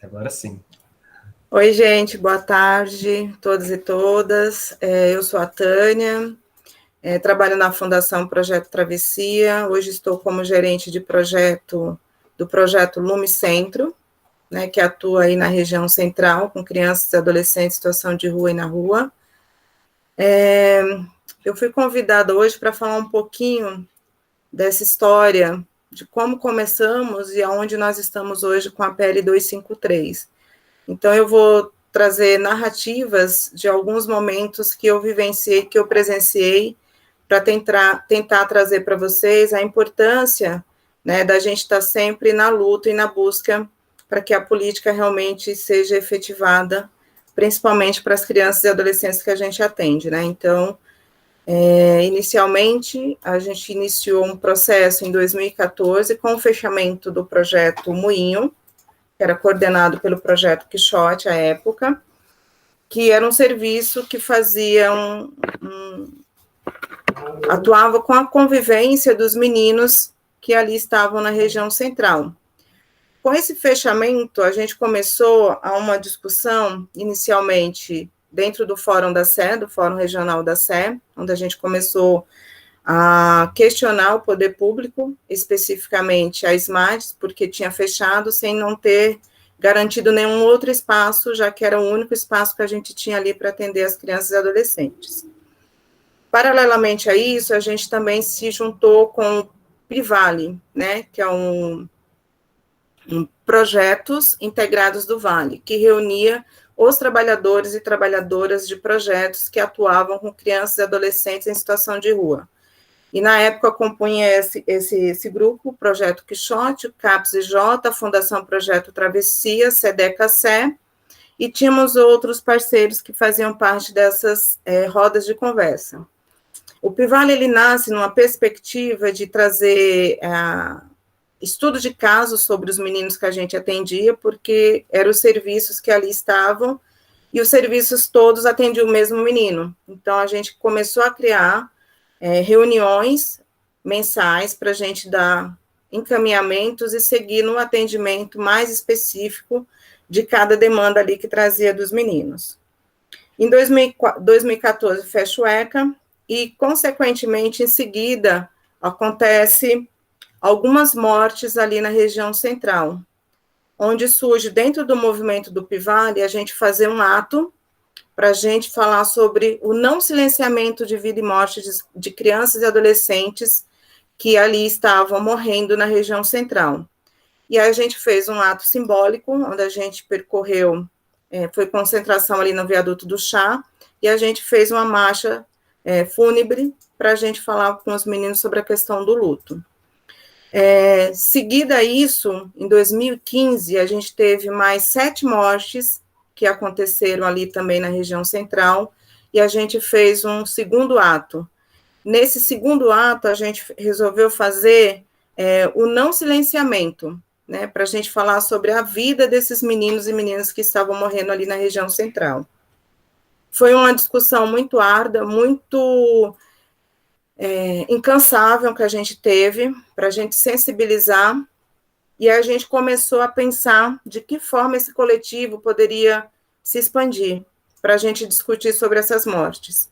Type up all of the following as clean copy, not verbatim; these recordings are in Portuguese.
Agora sim. Oi, gente, boa tarde, todos e todas. Eu sou a Tânia, trabalho na Fundação Projeto Travessia. Hoje estou como gerente de projeto do projeto Lume Centro, né, que atua aí na região central, com crianças e adolescentes em situação de rua e na rua. Eu fui convidada hoje para falar um pouquinho dessa história, de como começamos e aonde nós estamos hoje com a PL 253. Então, eu vou trazer narrativas de alguns momentos que eu vivenciei, que eu presenciei, para tentar trazer para vocês a importância, né, da gente estar sempre na luta e na busca para que a política realmente seja efetivada, principalmente para as crianças e adolescentes que a gente atende, né? Então, inicialmente, a gente iniciou um processo em 2014 com o fechamento do projeto Moinho, que era coordenado pelo Projeto Quixote, à época, que era um serviço que fazia atuava com a convivência dos meninos que ali estavam na região central. Com esse fechamento, a gente começou a uma discussão, inicialmente, dentro do Fórum da Sé, do Fórum Regional da Sé, onde a gente começou a questionar o poder público, especificamente a SMADs, porque tinha fechado sem não ter garantido nenhum outro espaço, já que era o único espaço que a gente tinha ali para atender as crianças e adolescentes. Paralelamente a isso, a gente também se juntou com o Pivale, né, que é um projetos integrados do Vale, que reunia os trabalhadores e trabalhadoras de projetos que atuavam com crianças e adolescentes em situação de rua. E, na época, compunha esse grupo, o Projeto Quixote, o CAPS e J, a Fundação Projeto Travessia, SEDECA-SE, e tínhamos outros parceiros que faziam parte dessas rodas de conversa. O Pivale, ele nasce numa perspectiva de trazer estudo de casos sobre os meninos que a gente atendia, porque eram os serviços que ali estavam, e os serviços todos atendiam o mesmo menino. Então, a gente começou a criar reuniões mensais para a gente dar encaminhamentos e seguir no atendimento mais específico de cada demanda ali que trazia dos meninos. Em 2014, fecha o ECA e, consequentemente, em seguida, acontece algumas mortes ali na região central, onde surge, dentro do movimento do Pivale, a gente fazer um ato para a gente falar sobre o não silenciamento de vida e morte de crianças e adolescentes que ali estavam morrendo na região central. E aí a gente fez um ato simbólico, onde a gente percorreu, foi concentração ali no viaduto do Chá, e a gente fez uma marcha fúnebre para a gente falar com os meninos sobre a questão do luto. Seguida isso, em 2015, a gente teve mais 7 mortes que aconteceram ali também na região central, e a gente fez um segundo ato. Nesse segundo ato, a gente resolveu fazer o não silenciamento, né, para a gente falar sobre a vida desses meninos e meninas que estavam morrendo ali na região central. Foi uma discussão muito árdua, muito incansável que a gente teve, para a gente sensibilizar, e a gente começou a pensar de que forma esse coletivo poderia se expandir, para a gente discutir sobre essas mortes.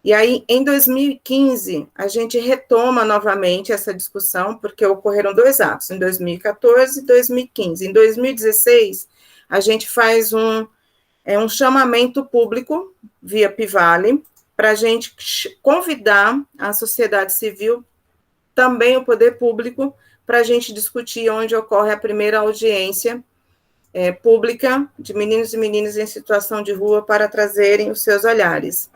E aí, em 2015, a gente retoma novamente essa discussão, porque ocorreram 2 atos, em 2014 e 2015. Em 2016, a gente faz um chamamento público, via Pivale, para a gente convidar a sociedade civil, também o poder público, para a gente discutir onde ocorre a primeira audiência pública de meninos e meninas em situação de rua para trazerem os seus olhares.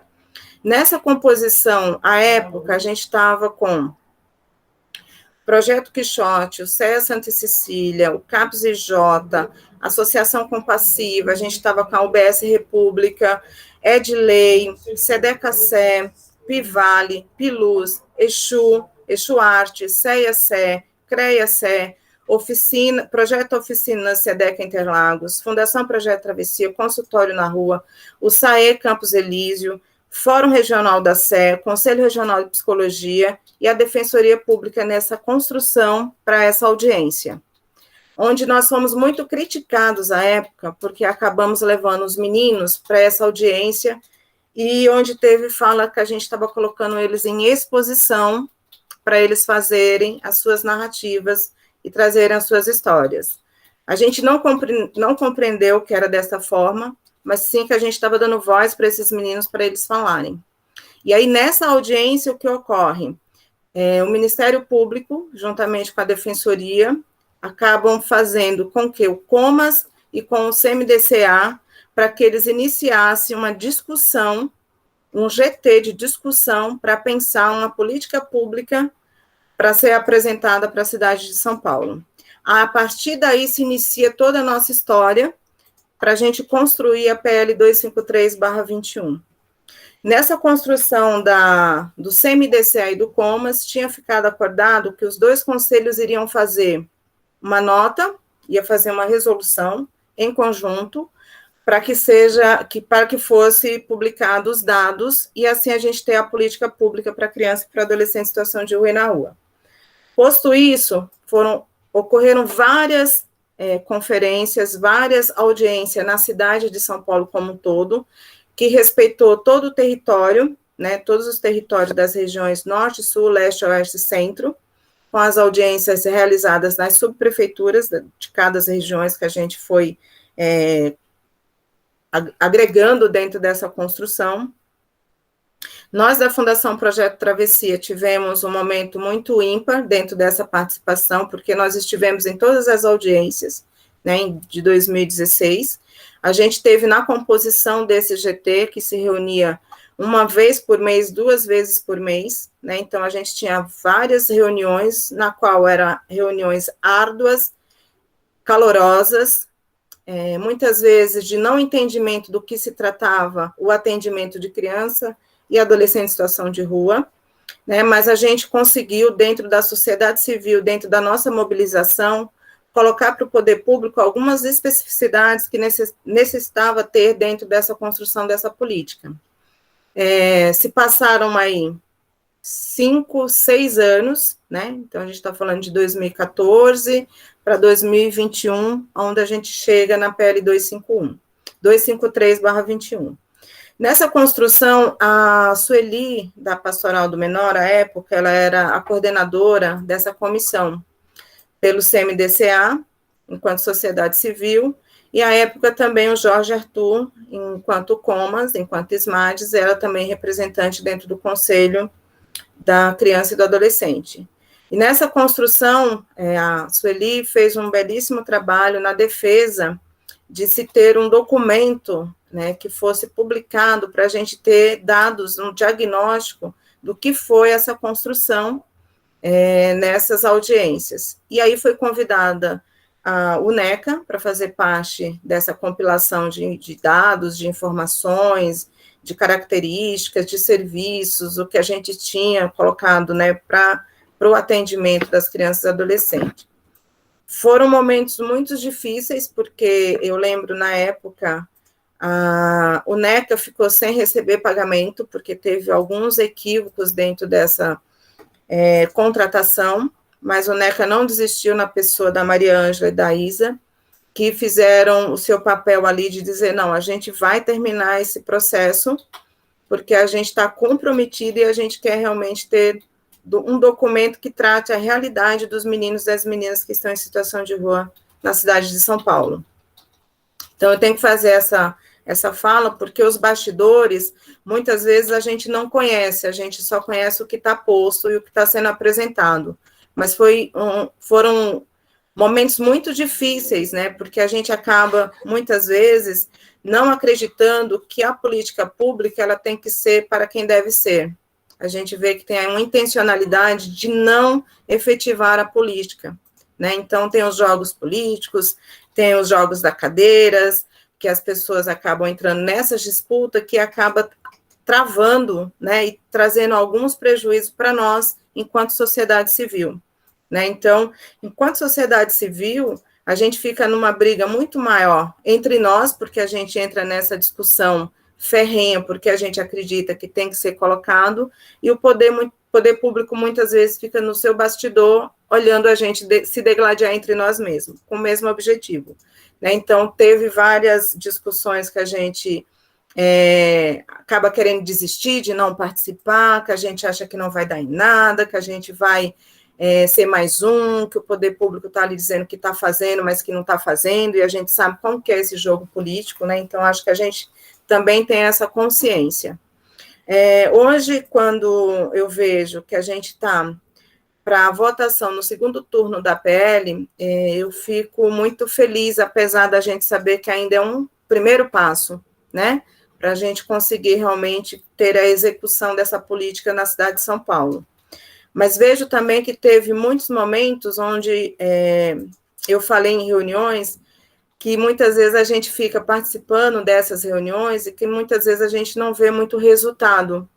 Nessa composição, à época, a gente estava com Projeto Quixote, o CEA Santa Cecília, o CAPS IJ, Associação Compassiva, a gente estava com a UBS República, Edlei, SEDECA-SE, Pivale, Piluz, Exu Arte, CEA-SE, CREA-SE, Projeto Oficina SEDECA Interlagos, Fundação Projeto Travessia, Consultório na Rua, o SAE Campos Elísio, Fórum Regional da Sé, Conselho Regional de Psicologia e a Defensoria Pública nessa construção para essa audiência, onde nós fomos muito criticados à época, porque acabamos levando os meninos para essa audiência, e onde teve fala que a gente estava colocando eles em exposição para eles fazerem as suas narrativas e trazerem as suas histórias. A gente não compreendeu que era dessa forma, mas sim que a gente estava dando voz para esses meninos para eles falarem. E aí, nessa audiência, o que ocorre? O Ministério Público, juntamente com a Defensoria, acabam fazendo com que o Comas e com o CMDCA, para que eles iniciassem uma discussão, um GT de discussão, para pensar uma política pública para ser apresentada para a cidade de São Paulo. A partir daí se inicia toda a nossa história para a gente construir a PL 253/21. Nessa construção do CMDCA e do Comas, tinha ficado acordado que os dois conselhos iriam fazer uma nota, ia fazer uma resolução em conjunto, para que fosse publicado os dados, e assim a gente ter a política pública para criança e para adolescente em situação de rua e na rua. Posto isso, ocorreram várias conferências, várias audiências na cidade de São Paulo como um todo, que respeitou todo o território, né, todos os territórios das regiões Norte, Sul, Leste, Oeste e Centro, com as audiências realizadas nas subprefeituras de cada regiões que a gente foi agregando dentro dessa construção. Nós, da Fundação Projeto Travessia, tivemos um momento muito ímpar dentro dessa participação, porque nós estivemos em todas as audiências, né, de 2016. A gente teve na composição desse GT, que se reunia uma vez por mês, 2 vezes por mês, né, então a gente tinha várias reuniões, na qual eram reuniões árduas, calorosas, muitas vezes de não entendimento do que se tratava o atendimento de criança e adolescente em situação de rua, né, mas a gente conseguiu, dentro da sociedade civil, dentro da nossa mobilização, colocar para o poder público algumas especificidades que necessitava ter dentro dessa construção dessa política. Se passaram aí 5, 6 anos, né, então a gente está falando de 2014 para 2021, onde a gente chega na PL 253/21. Nessa construção, a Sueli, da Pastoral do Menor, à época, ela era a coordenadora dessa comissão, pelo CMDCA, enquanto sociedade civil, e à época também o Jorge Arthur, enquanto Comas, enquanto SMADES, era também representante dentro do Conselho da Criança e do Adolescente. E nessa construção, a Sueli fez um belíssimo trabalho na defesa de se ter um documento, né, que fosse publicado para a gente ter dados, um diagnóstico do que foi essa construção nessas audiências. E aí foi convidada a UNECA para fazer parte dessa compilação de dados, de informações, de características, de serviços, o que a gente tinha colocado, né, para o atendimento das crianças e adolescentes. Foram momentos muito difíceis, porque eu lembro, na época, a UNECA ficou sem receber pagamento, porque teve alguns equívocos dentro dessa contratação, mas a UNECA não desistiu na pessoa da Maria Ângela e da Isa, que fizeram o seu papel ali de dizer, não, a gente vai terminar esse processo, porque a gente está comprometido e a gente quer realmente ter um documento que trate a realidade dos meninos e das meninas que estão em situação de rua na cidade de São Paulo. Então, eu tenho que fazer essa fala, porque os bastidores, muitas vezes a gente não conhece, a gente só conhece o que está posto e o que está sendo apresentado. Mas foram momentos muito difíceis, né, porque a gente acaba, muitas vezes, não acreditando que a política pública ela tem que ser para quem deve ser. A gente vê que tem uma intencionalidade de não efetivar a política, né, então tem os jogos políticos, tem os jogos da cadeiras, que as pessoas acabam entrando nessas disputas, que acaba travando, né, e trazendo alguns prejuízos para nós, enquanto sociedade civil, né, então, enquanto sociedade civil, a gente fica numa briga muito maior entre nós, porque a gente entra nessa discussão ferrenha, porque a gente acredita que tem que ser colocado, e o poder poder público muitas vezes fica no seu bastidor, olhando a gente se degladiar entre nós mesmos, com o mesmo objetivo. Né? Então, teve várias discussões que a gente acaba querendo desistir de não participar, que a gente acha que não vai dar em nada, que a gente vai ser mais um, que o poder público está ali dizendo que está fazendo, mas que não está fazendo, e a gente sabe como que é esse jogo político, né? Então, acho que a gente também tem essa consciência. Hoje, quando eu vejo que a gente está para a votação no segundo turno da PL, eu fico muito feliz, apesar da gente saber que ainda é um primeiro passo, né, para a gente conseguir realmente ter a execução dessa política na cidade de São Paulo. Mas vejo também que teve muitos momentos onde eu falei em reuniões que muitas vezes a gente fica participando dessas reuniões e que muitas vezes a gente não vê muito resultado,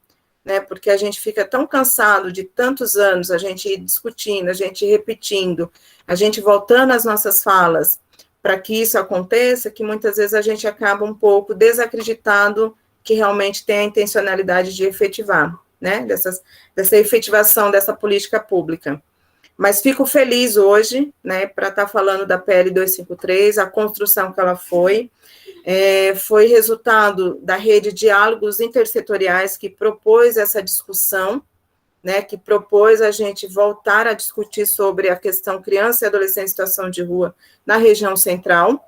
né, porque a gente fica tão cansado de tantos anos, a gente ir discutindo, a gente ir repetindo, a gente voltando às nossas falas para que isso aconteça, que muitas vezes a gente acaba um pouco desacreditado que realmente tem a intencionalidade de efetivar, né, dessa efetivação dessa política pública. Mas fico feliz hoje, né, para estar falando da PL 253, a construção que ela foi resultado da rede de diálogos intersetoriais que propôs essa discussão, né, que propôs a gente voltar a discutir sobre a questão criança e adolescente em situação de rua na região central,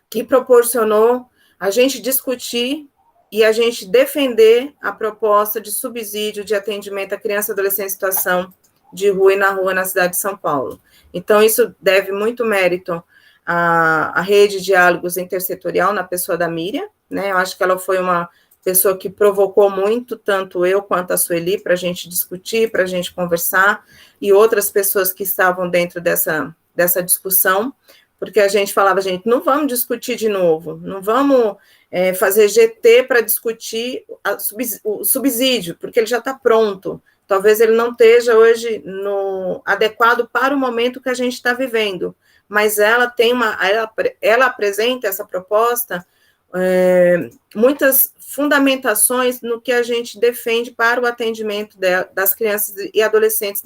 que proporcionou a gente discutir e a gente defender a proposta de subsídio de atendimento à criança e adolescente em situação de rua e na rua na cidade de São Paulo. Então, isso deve muito mérito à rede de diálogos intersetorial na pessoa da Miriam, né? Eu acho que ela foi uma pessoa que provocou muito, tanto eu quanto a Sueli, para a gente discutir, para a gente conversar, e outras pessoas que estavam dentro dessa discussão, porque a gente falava, gente, não vamos discutir de novo, não vamos fazer GT para discutir o subsídio, porque ele já está pronto. Talvez ele não esteja hoje adequado para o momento que a gente está vivendo, mas ela apresenta essa proposta, muitas fundamentações no que a gente defende para o atendimento das crianças e adolescentes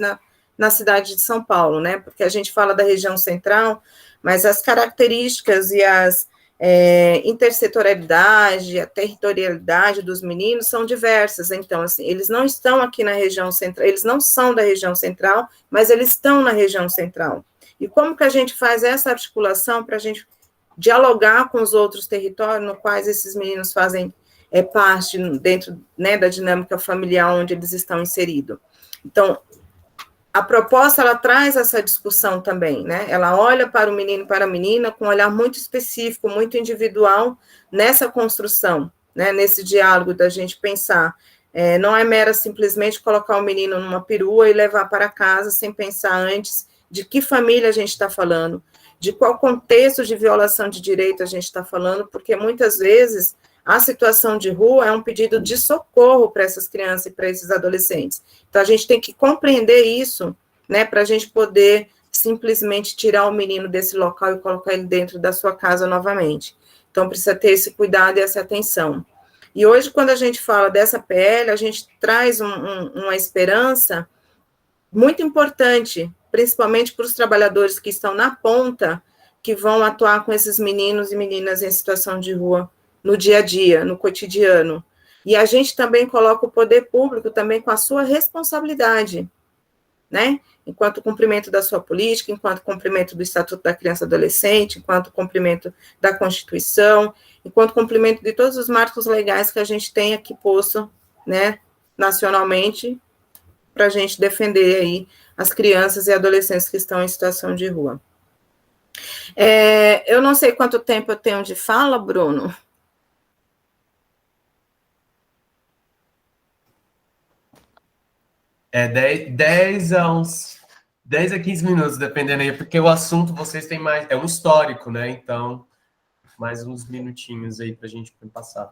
na cidade de São Paulo, né? Porque a gente fala da região central, mas as características e as intersetorialidade, a territorialidade dos meninos são diversas. Então, assim, eles não estão aqui na região central, eles não são da região central, mas eles estão na região central. E como que a gente faz essa articulação para a gente dialogar com os outros territórios no quais esses meninos fazem parte dentro, né, da dinâmica familiar onde eles estão inseridos? Então, a proposta, ela traz essa discussão também, né? Ela olha para o menino e para a menina com um olhar muito específico, muito individual nessa construção, né? Nesse diálogo da gente pensar. Não é mera simplesmente colocar o menino numa perua e levar para casa sem pensar antes de que família a gente está falando, de qual contexto de violação de direito a gente está falando, porque muitas vezes a situação de rua é um pedido de socorro para essas crianças e para esses adolescentes. Então, a gente tem que compreender isso, né, para a gente poder simplesmente tirar o menino desse local e colocar ele dentro da sua casa novamente. Então, precisa ter esse cuidado e essa atenção. E hoje, quando a gente fala dessa PL, a gente traz uma esperança muito importante, principalmente para os trabalhadores que estão na ponta, que vão atuar com esses meninos e meninas em situação de rua no dia a dia, no cotidiano. E a gente também coloca o poder público também com a sua responsabilidade, né? Enquanto cumprimento da sua política, enquanto cumprimento do Estatuto da Criança e Adolescente, enquanto cumprimento da Constituição, enquanto cumprimento de todos os marcos legais que a gente tem aqui posto, né, nacionalmente, para a gente defender aí as crianças e adolescentes que estão em situação de rua. Eu não sei quanto tempo eu tenho de fala, Bruno. 10 a 15 minutos, dependendo aí, porque o assunto vocês têm mais, é um histórico, né? Então, mais uns minutinhos aí para a gente passar.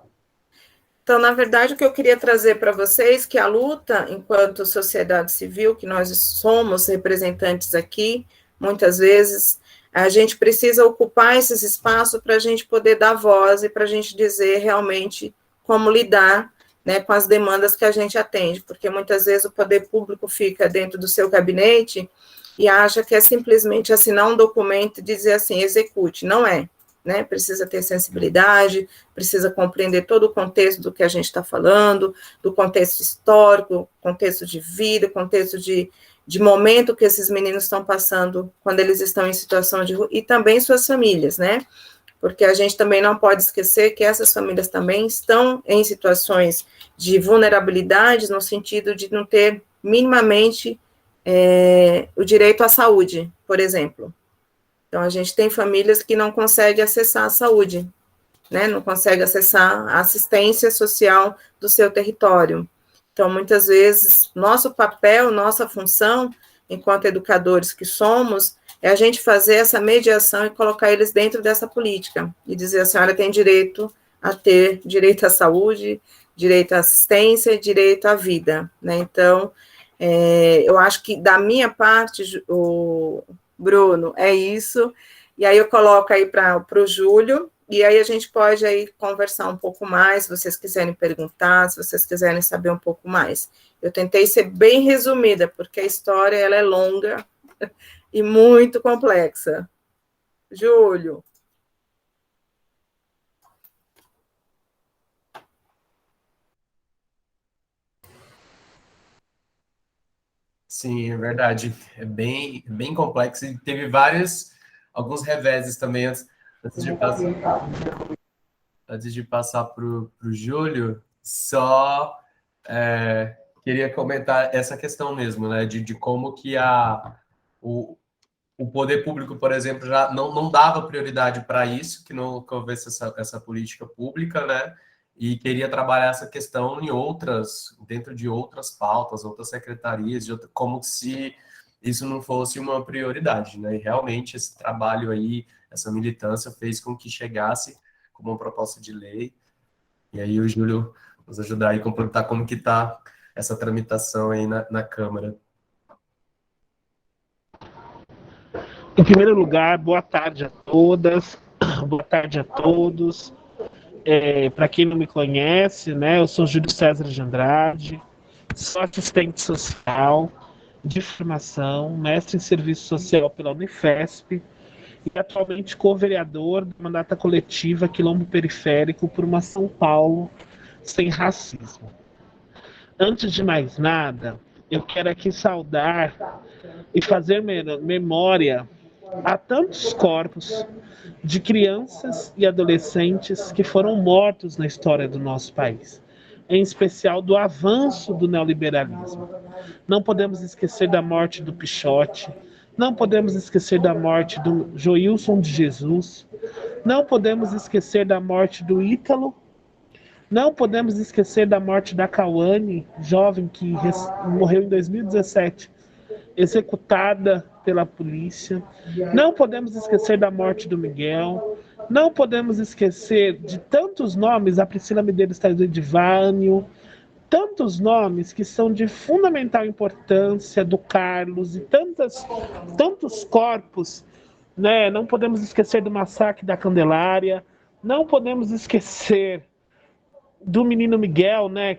Então, na verdade, o que eu queria trazer para vocês é que a luta, enquanto sociedade civil, que nós somos representantes aqui, muitas vezes, a gente precisa ocupar esses espaços para a gente poder dar voz e para a gente dizer realmente como lidar, né, com as demandas que a gente atende, porque muitas vezes o poder público fica dentro do seu gabinete e acha que é simplesmente assinar um documento e dizer assim, execute. Não é, né? Precisa ter sensibilidade, precisa compreender todo o contexto do que a gente está falando, do contexto histórico, contexto de vida, contexto de momento que esses meninos estão passando quando eles estão em situação de rua, e também suas famílias, né? Porque a gente também não pode esquecer que essas famílias também estão em situações de vulnerabilidade, no sentido de não ter minimamente o direito à saúde, por exemplo. Então, a gente tem famílias que não conseguem acessar a saúde, né? Não conseguem acessar a assistência social do seu território. Então, muitas vezes, nosso papel, nossa função, enquanto educadores que somos, é a gente fazer essa mediação e colocar eles dentro dessa política, e dizer, a senhora tem direito a ter direito à saúde, direito à assistência, direito à vida, né? Então, eu acho que da minha parte, o Bruno, é isso, e aí eu coloco aí para o Júlio, e aí a gente pode aí conversar um pouco mais, se vocês quiserem perguntar, se vocês quiserem saber um pouco mais. Eu tentei ser bem resumida, porque a história ela é longa e muito complexa. Júlio. Sim, é verdade. É bem complexo e teve alguns reveses também antes de passar para o Júlio, só queria comentar essa questão mesmo, né, de como que o, o poder público, por exemplo, já não dava prioridade para isso, que não que houvesse essa política pública, né, e queria trabalhar essa questão dentro de outras pautas, outras secretarias, como se isso não fosse uma prioridade, né, e realmente esse trabalho aí, essa militância fez com que chegasse como uma proposta de lei. E aí o Júlio nos ajudar aí a completar como que está essa tramitação aí na Câmara. Em primeiro lugar, boa tarde a todas, boa tarde a todos. Para quem não me conhece, né, eu sou Júlio César de Andrade, sou assistente social de formação, mestre em serviço social pela Unifesp, e atualmente co-vereador da mandata coletiva Quilombo Periférico por uma São Paulo sem racismo. Antes de mais nada, eu quero aqui saudar e fazer memória a tantos corpos de crianças e adolescentes que foram mortos na história do nosso país, em especial do avanço do neoliberalismo. Não podemos esquecer da morte do Pichote, não podemos esquecer da morte do Joilson de Jesus, não podemos esquecer da morte do Ítalo, não podemos esquecer da morte da Cauane, jovem que morreu em 2017, executada pela polícia. Não podemos esquecer da morte do Miguel. Não podemos esquecer de tantos nomes, a Priscila Medeiros está de Vânio, tantos nomes que são de fundamental importância, do Carlos, e tantos corpos, né? Não podemos esquecer do massacre da Candelária, não podemos esquecer do menino Miguel, né?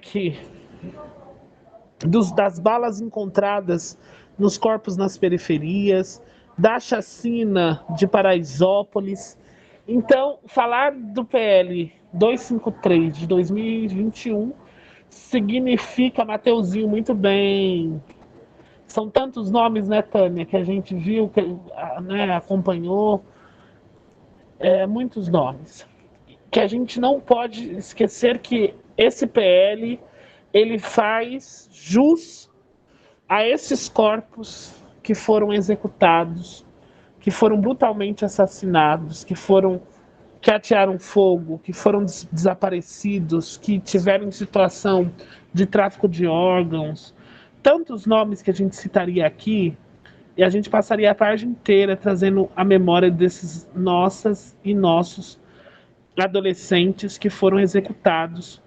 Das balas encontradas nos corpos nas periferias, da chacina de Paraisópolis. Então, falar do PL 253 de 2021 significa, Mateuzinho, muito bem. São tantos nomes, né, Tânia, que a gente viu, né, acompanhou, muitos nomes. Que a gente não pode esquecer que esse PL ele faz jus a esses corpos que foram executados, que foram brutalmente assassinados, que atearam fogo, que foram desaparecidos, que tiveram situação de tráfico de órgãos. Tantos nomes que a gente citaria aqui, e a gente passaria a tarde inteira trazendo a memória desses nossas e nossos adolescentes que foram executados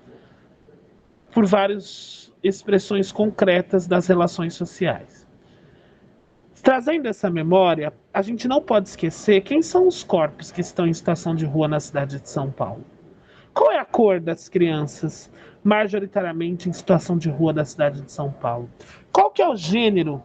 por várias expressões concretas das relações sociais. Trazendo essa memória, a gente não pode esquecer quem são os corpos que estão em situação de rua na cidade de São Paulo. Qual é a cor das crianças majoritariamente em situação de rua da cidade de São Paulo. Qual que é o gênero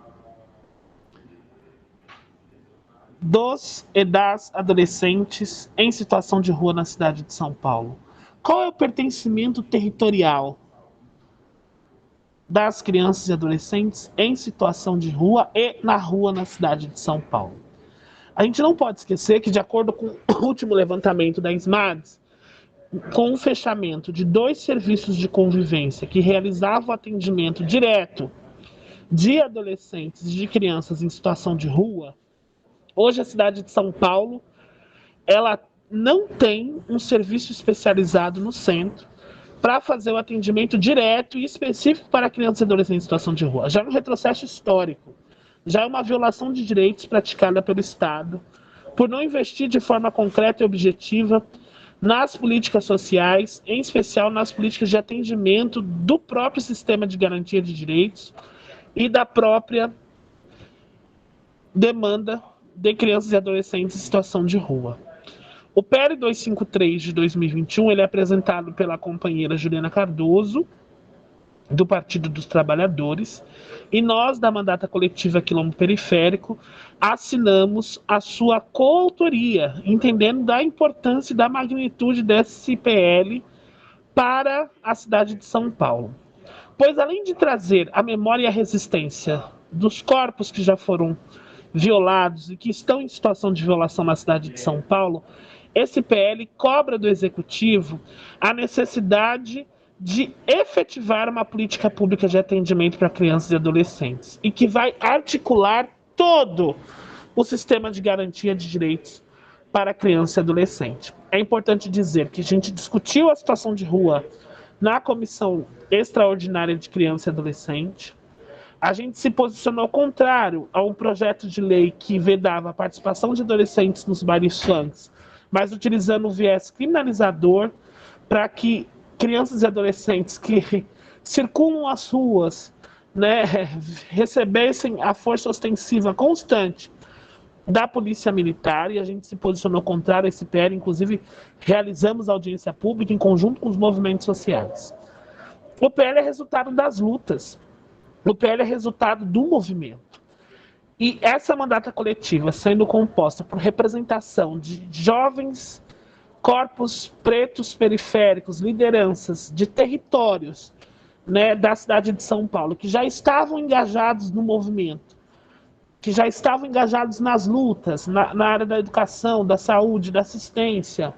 dos e das adolescentes em situação de rua na cidade de São Paulo? Qual é o pertencimento territorial das crianças e adolescentes em situação de rua e na rua na cidade de São Paulo? A gente não pode esquecer que, de acordo com o último levantamento da SMADS, com o fechamento de 2 serviços de convivência que realizavam atendimento direto de adolescentes e de crianças em situação de rua, hoje a cidade de São Paulo, ela não tem um serviço especializado no centro para fazer o atendimento direto e específico para crianças e adolescentes em situação de rua. Já é um retrocesso histórico, já é uma violação de direitos praticada pelo Estado, por não investir de forma concreta e objetiva nas políticas sociais, em especial nas políticas de atendimento do próprio sistema de garantia de direitos e da própria demanda de crianças e adolescentes em situação de rua. O PL 253 de 2021 ele é apresentado pela companheira Juliana Cardoso, do Partido dos Trabalhadores, e nós, da Mandata Coletiva Quilombo Periférico, assinamos a sua coautoria, entendendo da importância e da magnitude desse PL para a cidade de São Paulo. Pois, além de trazer a memória e a resistência dos corpos que já foram violados e que estão em situação de violação na cidade de São Paulo, esse PL cobra do Executivo a necessidade de efetivar uma política pública de atendimento para crianças e adolescentes e que vai articular todo o sistema de garantia de direitos para criança e adolescente. É importante dizer que a gente discutiu a situação de rua na Comissão Extraordinária de Criança e Adolescente. A gente se posicionou contrário a um projeto de lei que vedava a participação de adolescentes nos bailes funks, mas utilizando o viés criminalizador para que crianças e adolescentes que circulam as ruas, né, recebessem a força ostensiva constante da polícia militar, e a gente se posicionou contrário a esse PL, inclusive realizamos audiência pública em conjunto com os movimentos sociais. O PL é resultado das lutas, o PL é resultado do movimento. E essa mandata coletiva, sendo composta por representação de jovens corpos pretos periféricos, lideranças de territórios, né, da cidade de São Paulo, que já estavam engajados no movimento, que já estavam engajados nas lutas, na área da educação, da saúde, da assistência,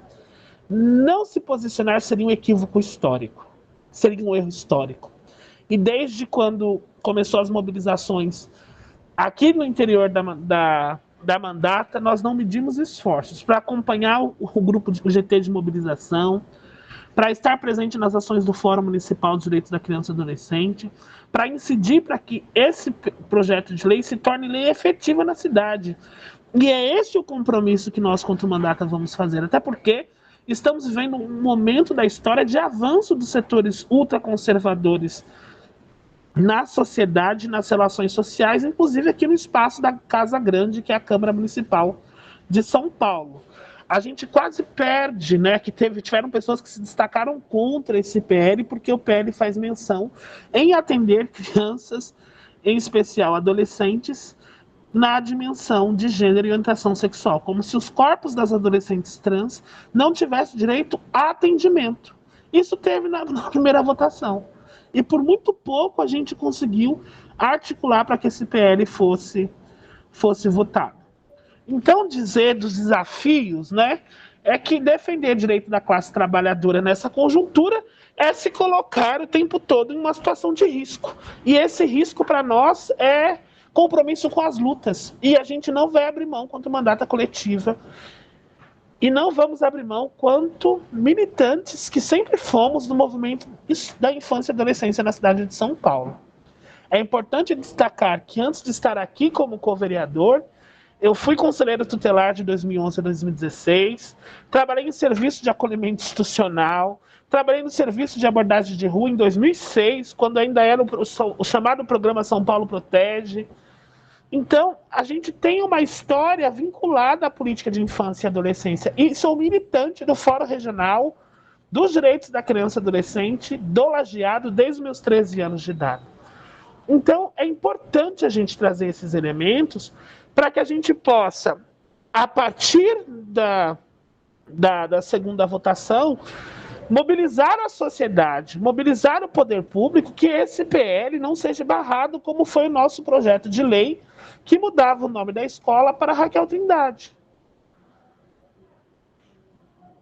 não se posicionar seria um equívoco histórico, seria um erro histórico. E desde quando começou as mobilizações aqui no interior da mandata, nós não medimos esforços para acompanhar o grupo o GT de mobilização, para estar presente nas ações do Fórum Municipal dos Direitos da Criança e Adolescente, para incidir para que esse projeto de lei se torne lei efetiva na cidade. E é esse o compromisso que nós, contra o Mandata, vamos fazer, até porque estamos vivendo um momento da história de avanço dos setores ultraconservadores na sociedade, nas relações sociais, inclusive aqui no espaço da Casa Grande, que é a Câmara Municipal de São Paulo. A gente quase perde, né, que tiveram pessoas que se destacaram contra esse PL, porque o PL faz menção em atender crianças, em especial adolescentes, na dimensão de gênero e orientação sexual, como se os corpos das adolescentes trans não tivessem direito a atendimento. Isso teve na primeira votação. E por muito pouco a gente conseguiu articular para que esse PL fosse votado. Então, dizer dos desafios, né, é que defender o direito da classe trabalhadora nessa conjuntura é se colocar o tempo todo em uma situação de risco. E esse risco, para nós, é compromisso com as lutas. E a gente não vai abrir mão contra a mandata coletiva. E não vamos abrir mão quanto militantes que sempre fomos no movimento da infância e adolescência na cidade de São Paulo. É importante destacar que antes de estar aqui como co-vereador, eu fui conselheiro tutelar de 2011 a 2016, trabalhei em serviço de acolhimento institucional, trabalhei no serviço de abordagem de rua em 2006, quando ainda era o chamado programa São Paulo Protege. Então, a gente tem uma história vinculada à política de infância e adolescência. E sou militante do Fórum Regional dos direitos da criança e adolescente, do lajeado, desde os meus 13 anos de idade. Então, é importante a gente trazer esses elementos para que a gente possa, a partir da segunda votação, mobilizar a sociedade, mobilizar o poder público, que esse PL não seja barrado, como foi o nosso projeto de lei, que mudava o nome da escola para Raquel Trindade,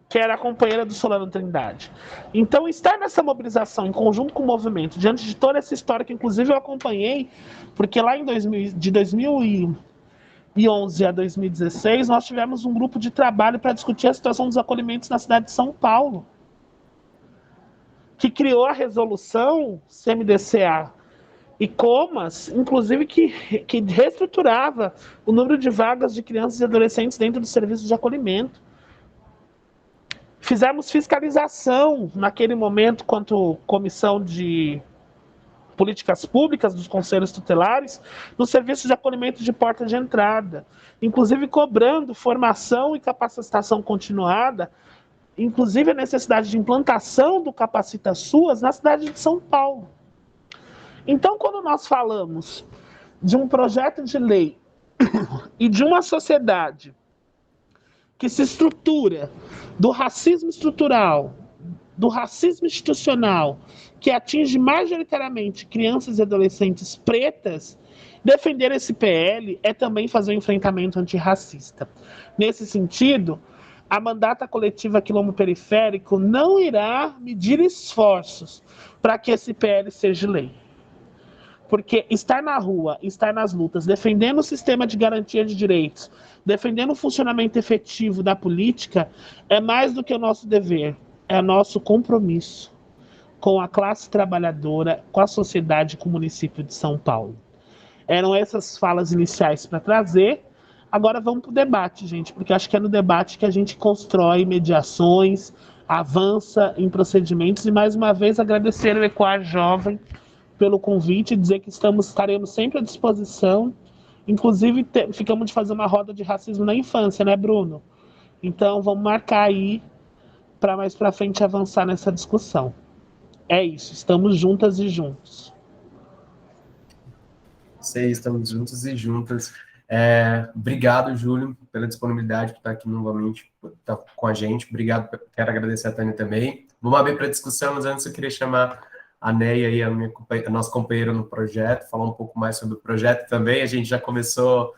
que era a companheira do Solano Trindade. Então, estar nessa mobilização em conjunto com o movimento, diante de toda essa história que, inclusive, eu acompanhei, porque lá de 2011 a 2016, nós tivemos um grupo de trabalho para discutir a situação dos acolhimentos na cidade de São Paulo, que criou a resolução CMDCA e Comas, inclusive que reestruturava o número de vagas de crianças e adolescentes dentro dos serviços de acolhimento. Fizemos fiscalização naquele momento quanto comissão de políticas públicas dos conselhos tutelares nos serviços de acolhimento de porta de entrada, inclusive cobrando formação e capacitação continuada, inclusive a necessidade de implantação do Capacita SUAS na cidade de São Paulo. Então, quando nós falamos de um projeto de lei e de uma sociedade que se estrutura do racismo estrutural, do racismo institucional, que atinge majoritariamente crianças e adolescentes pretas, defender esse PL é também fazer um enfrentamento antirracista. Nesse sentido, a mandata coletiva Quilombo Periférico não irá medir esforços para que esse PL seja lei. Porque estar na rua, estar nas lutas, defendendo o sistema de garantia de direitos, defendendo o funcionamento efetivo da política, é mais do que o nosso dever, é nosso compromisso com a classe trabalhadora, com a sociedade, com o município de São Paulo. Eram essas falas iniciais para trazer. Agora vamos para o debate, gente, porque acho que é no debate que a gente constrói mediações, avança em procedimentos, e mais uma vez agradecer ao Ecoar Jovem pelo convite e dizer que estaremos sempre à disposição. Inclusive, ficamos de fazer uma roda de racismo na infância, né, Bruno? Então, vamos marcar aí para mais para frente avançar nessa discussão. É isso, estamos juntas e juntos. Sei, estamos juntos e juntas. Obrigado, Júlio, pela disponibilidade por estar aqui novamente, por estar com a gente. Obrigado, quero agradecer a Tânia também. Vamos abrir para discussão, mas antes eu queria chamar a Neia, aí, a nossa companheira no projeto, falar um pouco mais sobre o projeto também. A gente já começou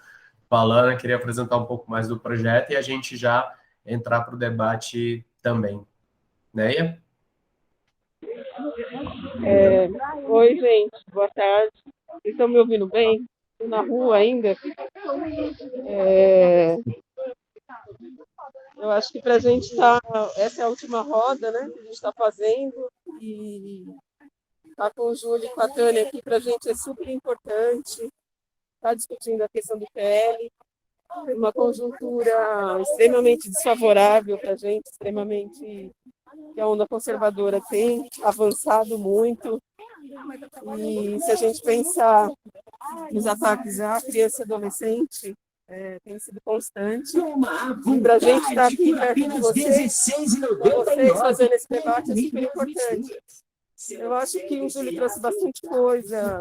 falando, eu queria apresentar um pouco mais do projeto e a gente já entrar para o debate também. Neia? Oi, gente, boa tarde. Vocês estão me ouvindo bem? Estou na rua ainda. Eu acho que para a gente essa é a última roda, né, que a gente está fazendo, e estar com o Júlio e com a Tânia aqui para a gente é super importante. Estar discutindo a questão do PL, uma conjuntura extremamente desfavorável para a gente, extremamente, que a onda conservadora tem avançado muito. E se a gente pensar nos ataques à criança e adolescente, tem sido constante. E para a gente estar aqui perto de vocês fazendo esse debate é super importante. Eu acho que o Júlio trouxe bastante coisa,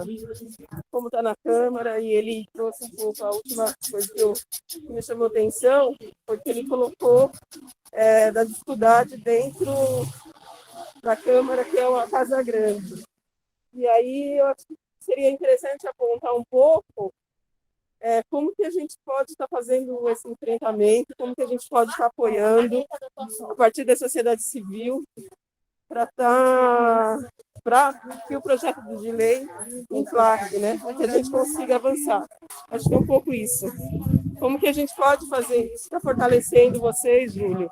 como está na Câmara, e ele trouxe um pouco a última coisa que me chamou atenção, porque ele colocou da dificuldade dentro da Câmara, que é uma casa grande. E aí eu acho que seria interessante apontar um pouco como que a gente pode estar fazendo esse enfrentamento, como que a gente pode estar apoiando a partir da sociedade civil para que o projeto de lei emplaque, né? Para que a gente consiga avançar. Acho que é um pouco isso. Como que a gente pode fazer isso? Está fortalecendo vocês, Júlio,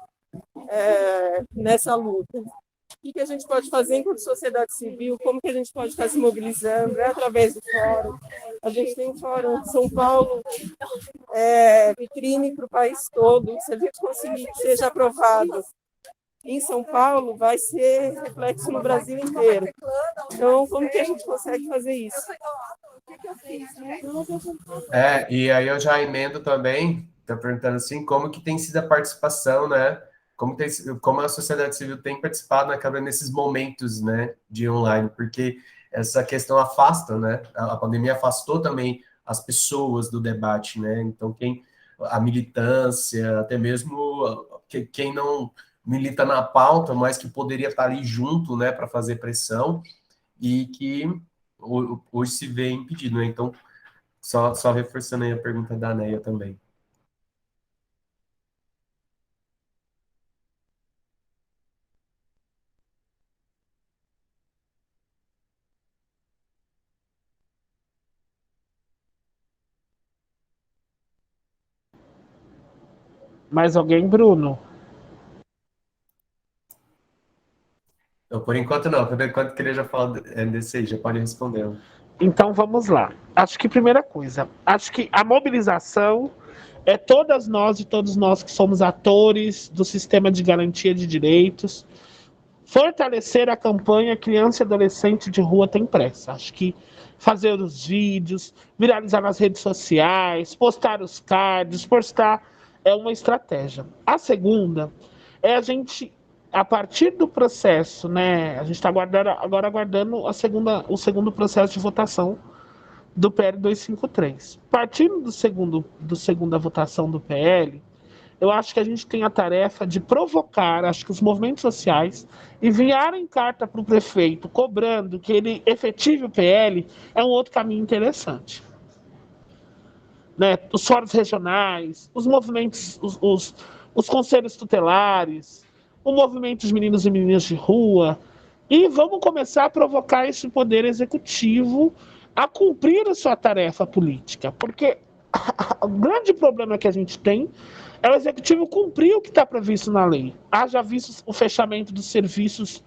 nessa luta. O que a gente pode fazer enquanto sociedade civil? Como que a gente pode estar se mobilizando? Através do fórum. A gente tem um fórum de São Paulo, vitrine para o país todo. Se a gente conseguir que seja aprovado em São Paulo, vai ser reflexo no Brasil inteiro. Então, como que a gente consegue fazer isso? E aí eu já emendo também, estou perguntando assim, como que tem sido a participação, né, como a sociedade civil tem participado na Câmara nesses momentos, né, de online, porque essa questão afasta, né, a pandemia afastou também as pessoas do debate, né, então a militância, até mesmo quem não milita na pauta, mas que poderia estar ali junto, né, para fazer pressão, e que hoje se vê impedido, né, então, só reforçando aí a pergunta da Neia também. Mais alguém, Bruno? Por enquanto não, por enquanto queria já falar desse aí, já pode responder. Então vamos lá. Acho que primeira coisa, acho que a mobilização é todas nós e todos nós que somos atores do sistema de garantia de direitos, fortalecer a campanha Criança e Adolescente de Rua Tem Pressa. Acho que fazer os vídeos, viralizar nas redes sociais, postar os cards, postar é uma estratégia. A segunda é a gente, a partir do processo, né? A gente está agora aguardando o segundo processo de votação do PL 253. Partindo do segunda votação do PL, eu acho que a gente tem a tarefa de provocar, acho que os movimentos sociais, enviarem carta para o prefeito cobrando que ele efetive o PL é um outro caminho interessante. Né? Os fóruns regionais, os movimentos, os conselhos tutelares, o movimento dos meninos e meninas de rua, e vamos começar a provocar esse poder executivo a cumprir a sua tarefa política, porque o grande problema que a gente tem é o executivo cumprir o que está previsto na lei. Haja visto o fechamento dos serviços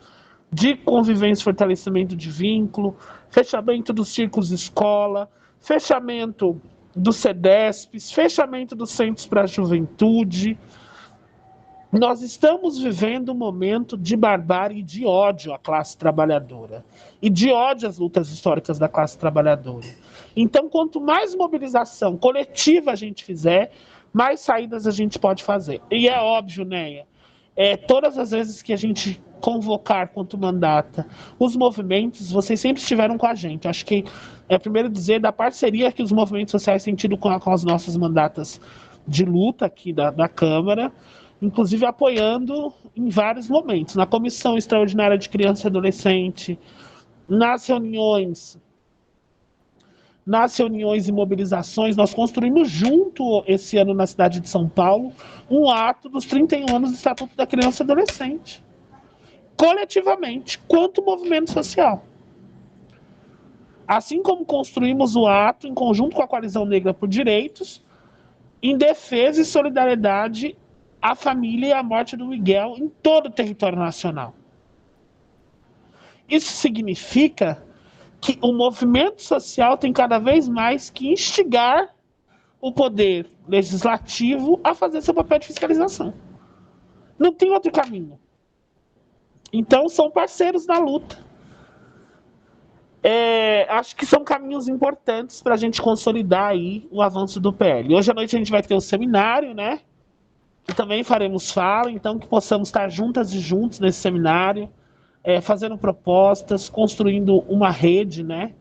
de convivência e fortalecimento de vínculo, fechamento dos círculos escola, fechamento dos CEDESPs, fechamento dos centros para a juventude. Nós estamos vivendo um momento de barbárie e de ódio à classe trabalhadora e de ódio às lutas históricas da classe trabalhadora. Então, quanto mais mobilização coletiva a gente fizer, mais saídas a gente pode fazer. E é óbvio, Neia, todas as vezes que a gente convocar quanto mandata os movimentos, vocês sempre estiveram com a gente. Acho que é primeiro dizer da parceria que os movimentos sociais têm tido com as nossas mandatas de luta aqui da Câmara, inclusive apoiando em vários momentos, na Comissão Extraordinária de Criança e Adolescente, nas reuniões e mobilizações. Nós construímos junto, esse ano na cidade de São Paulo, um ato dos 31 anos do Estatuto da Criança e Adolescente, coletivamente, quanto movimento social. Assim como construímos o ato em conjunto com a Coalizão Negra por Direitos, em defesa e solidariedade à família e à morte do Miguel em todo o território nacional. Isso significa que o movimento social tem cada vez mais que instigar o poder legislativo a fazer seu papel de fiscalização. Não tem outro caminho. Então, são parceiros na luta. Acho que são caminhos importantes para a gente consolidar aí o avanço do PL. Hoje à noite a gente vai ter um seminário, né? E também faremos fala, então que possamos estar juntas e juntos nesse seminário, fazendo propostas, construindo uma rede, né?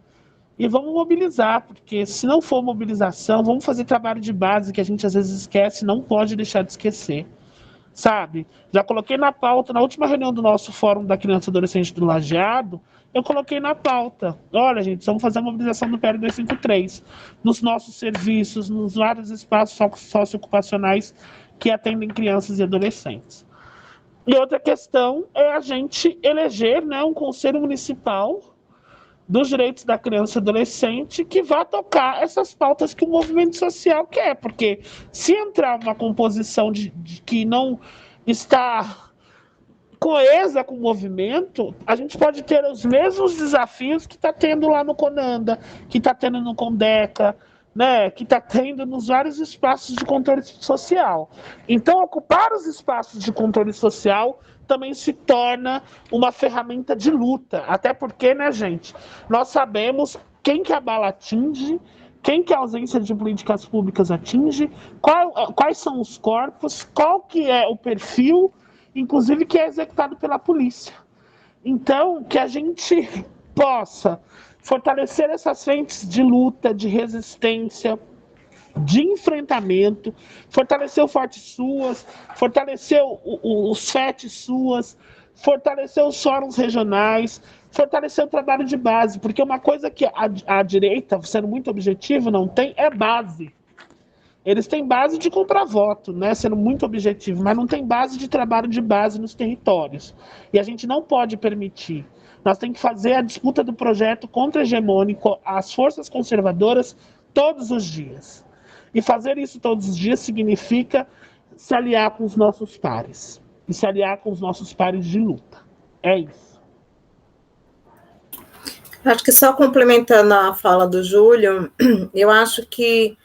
E vamos mobilizar, porque se não for mobilização, vamos fazer trabalho de base que a gente às vezes esquece, não pode deixar de esquecer, sabe? Já coloquei na pauta, na última reunião do nosso Fórum da Criança e Adolescente do Lajeado, eu coloquei na pauta, olha gente, vamos fazer a mobilização do PL 253, nos nossos serviços, nos vários espaços socioocupacionais que atendem crianças e adolescentes. E outra questão é a gente eleger, né, um conselho municipal dos direitos da criança e adolescente que vá tocar essas pautas que o movimento social quer, porque se entrar uma composição de que não está coesa com o movimento, a gente pode ter os mesmos desafios que está tendo lá no Conanda, que está tendo no Condeca, né, que está tendo nos vários espaços de controle social. Então, ocupar os espaços de controle social também se torna uma ferramenta de luta. Até porque, né, gente, nós sabemos quem que a bala atinge, quem que a ausência de políticas públicas atinge, quais são os corpos, qual que é o perfil inclusive que é executado pela polícia. Então, que a gente possa fortalecer essas frentes de luta, de resistência, de enfrentamento, fortalecer o Forte Suas, fortalecer os FET Suas, fortalecer os fóruns regionais, fortalecer o trabalho de base, porque uma coisa que a direita, sendo muito objetivo, não tem é base. Eles têm base de comprar voto, né, sendo muito objetivo, mas não tem base de trabalho de base nos territórios. E a gente não pode permitir. Nós temos que fazer a disputa do projeto contra-hegemônico, as forças conservadoras, todos os dias. E fazer isso todos os dias significa se aliar com os nossos pares. E se aliar com os nossos pares de luta. É isso. Acho que só complementando a fala do Júlio, eu acho que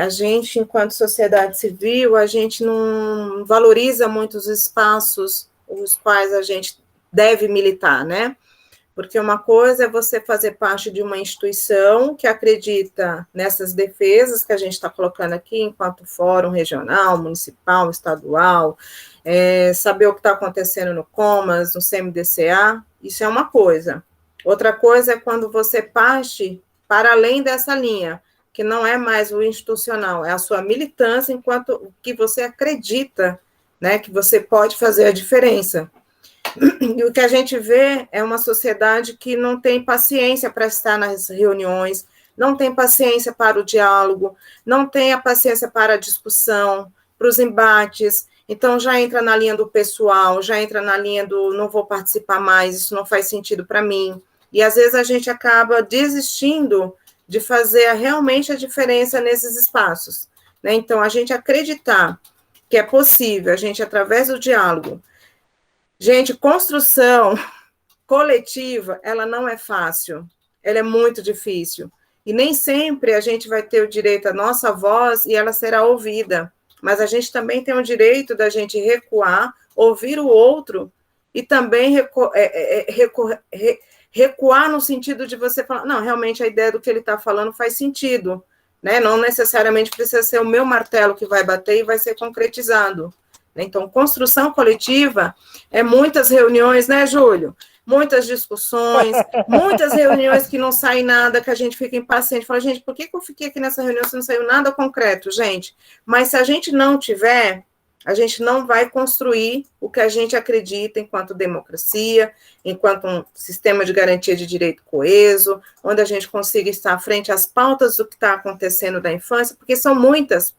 a gente, enquanto sociedade civil, a gente não valoriza muito os espaços os quais a gente deve militar, né? Porque uma coisa é você fazer parte de uma instituição que acredita nessas defesas que a gente está colocando aqui, enquanto fórum regional, municipal, estadual, saber o que está acontecendo no Comas, no CMDCA, isso é uma coisa. Outra coisa é quando você parte para além dessa linha, que não é mais o institucional, é a sua militância enquanto que você acredita, né, que você pode fazer a diferença. E o que a gente vê é uma sociedade que não tem paciência para estar nas reuniões, não tem paciência para o diálogo, não tem a paciência para a discussão, para os embates, então já entra na linha do pessoal, já entra na linha do não vou participar mais, isso não faz sentido para mim, e às vezes a gente acaba desistindo de fazer realmente a diferença nesses espaços, né? Então, a gente acreditar que é possível, a gente, através do diálogo, gente, construção coletiva, ela não é fácil, ela é muito difícil, e nem sempre a gente vai ter o direito à nossa voz e ela será ouvida, mas a gente também tem o direito da gente recuar, ouvir o outro, e também recuar no sentido de você falar, não, realmente a ideia do que ele está falando faz sentido, né? Não necessariamente precisa ser o meu martelo que vai bater e vai ser concretizado. Então, construção coletiva é muitas reuniões, né, Júlio? Muitas discussões, muitas reuniões que não sai nada, que a gente fica impaciente, fala, gente, por que eu fiquei aqui nessa reunião se não saiu nada concreto, gente? Mas se a gente não tiver, a gente não vai construir o que a gente acredita enquanto democracia, enquanto um sistema de garantia de direito coeso, onde a gente consiga estar à frente às pautas do que está acontecendo da infância, porque são muitas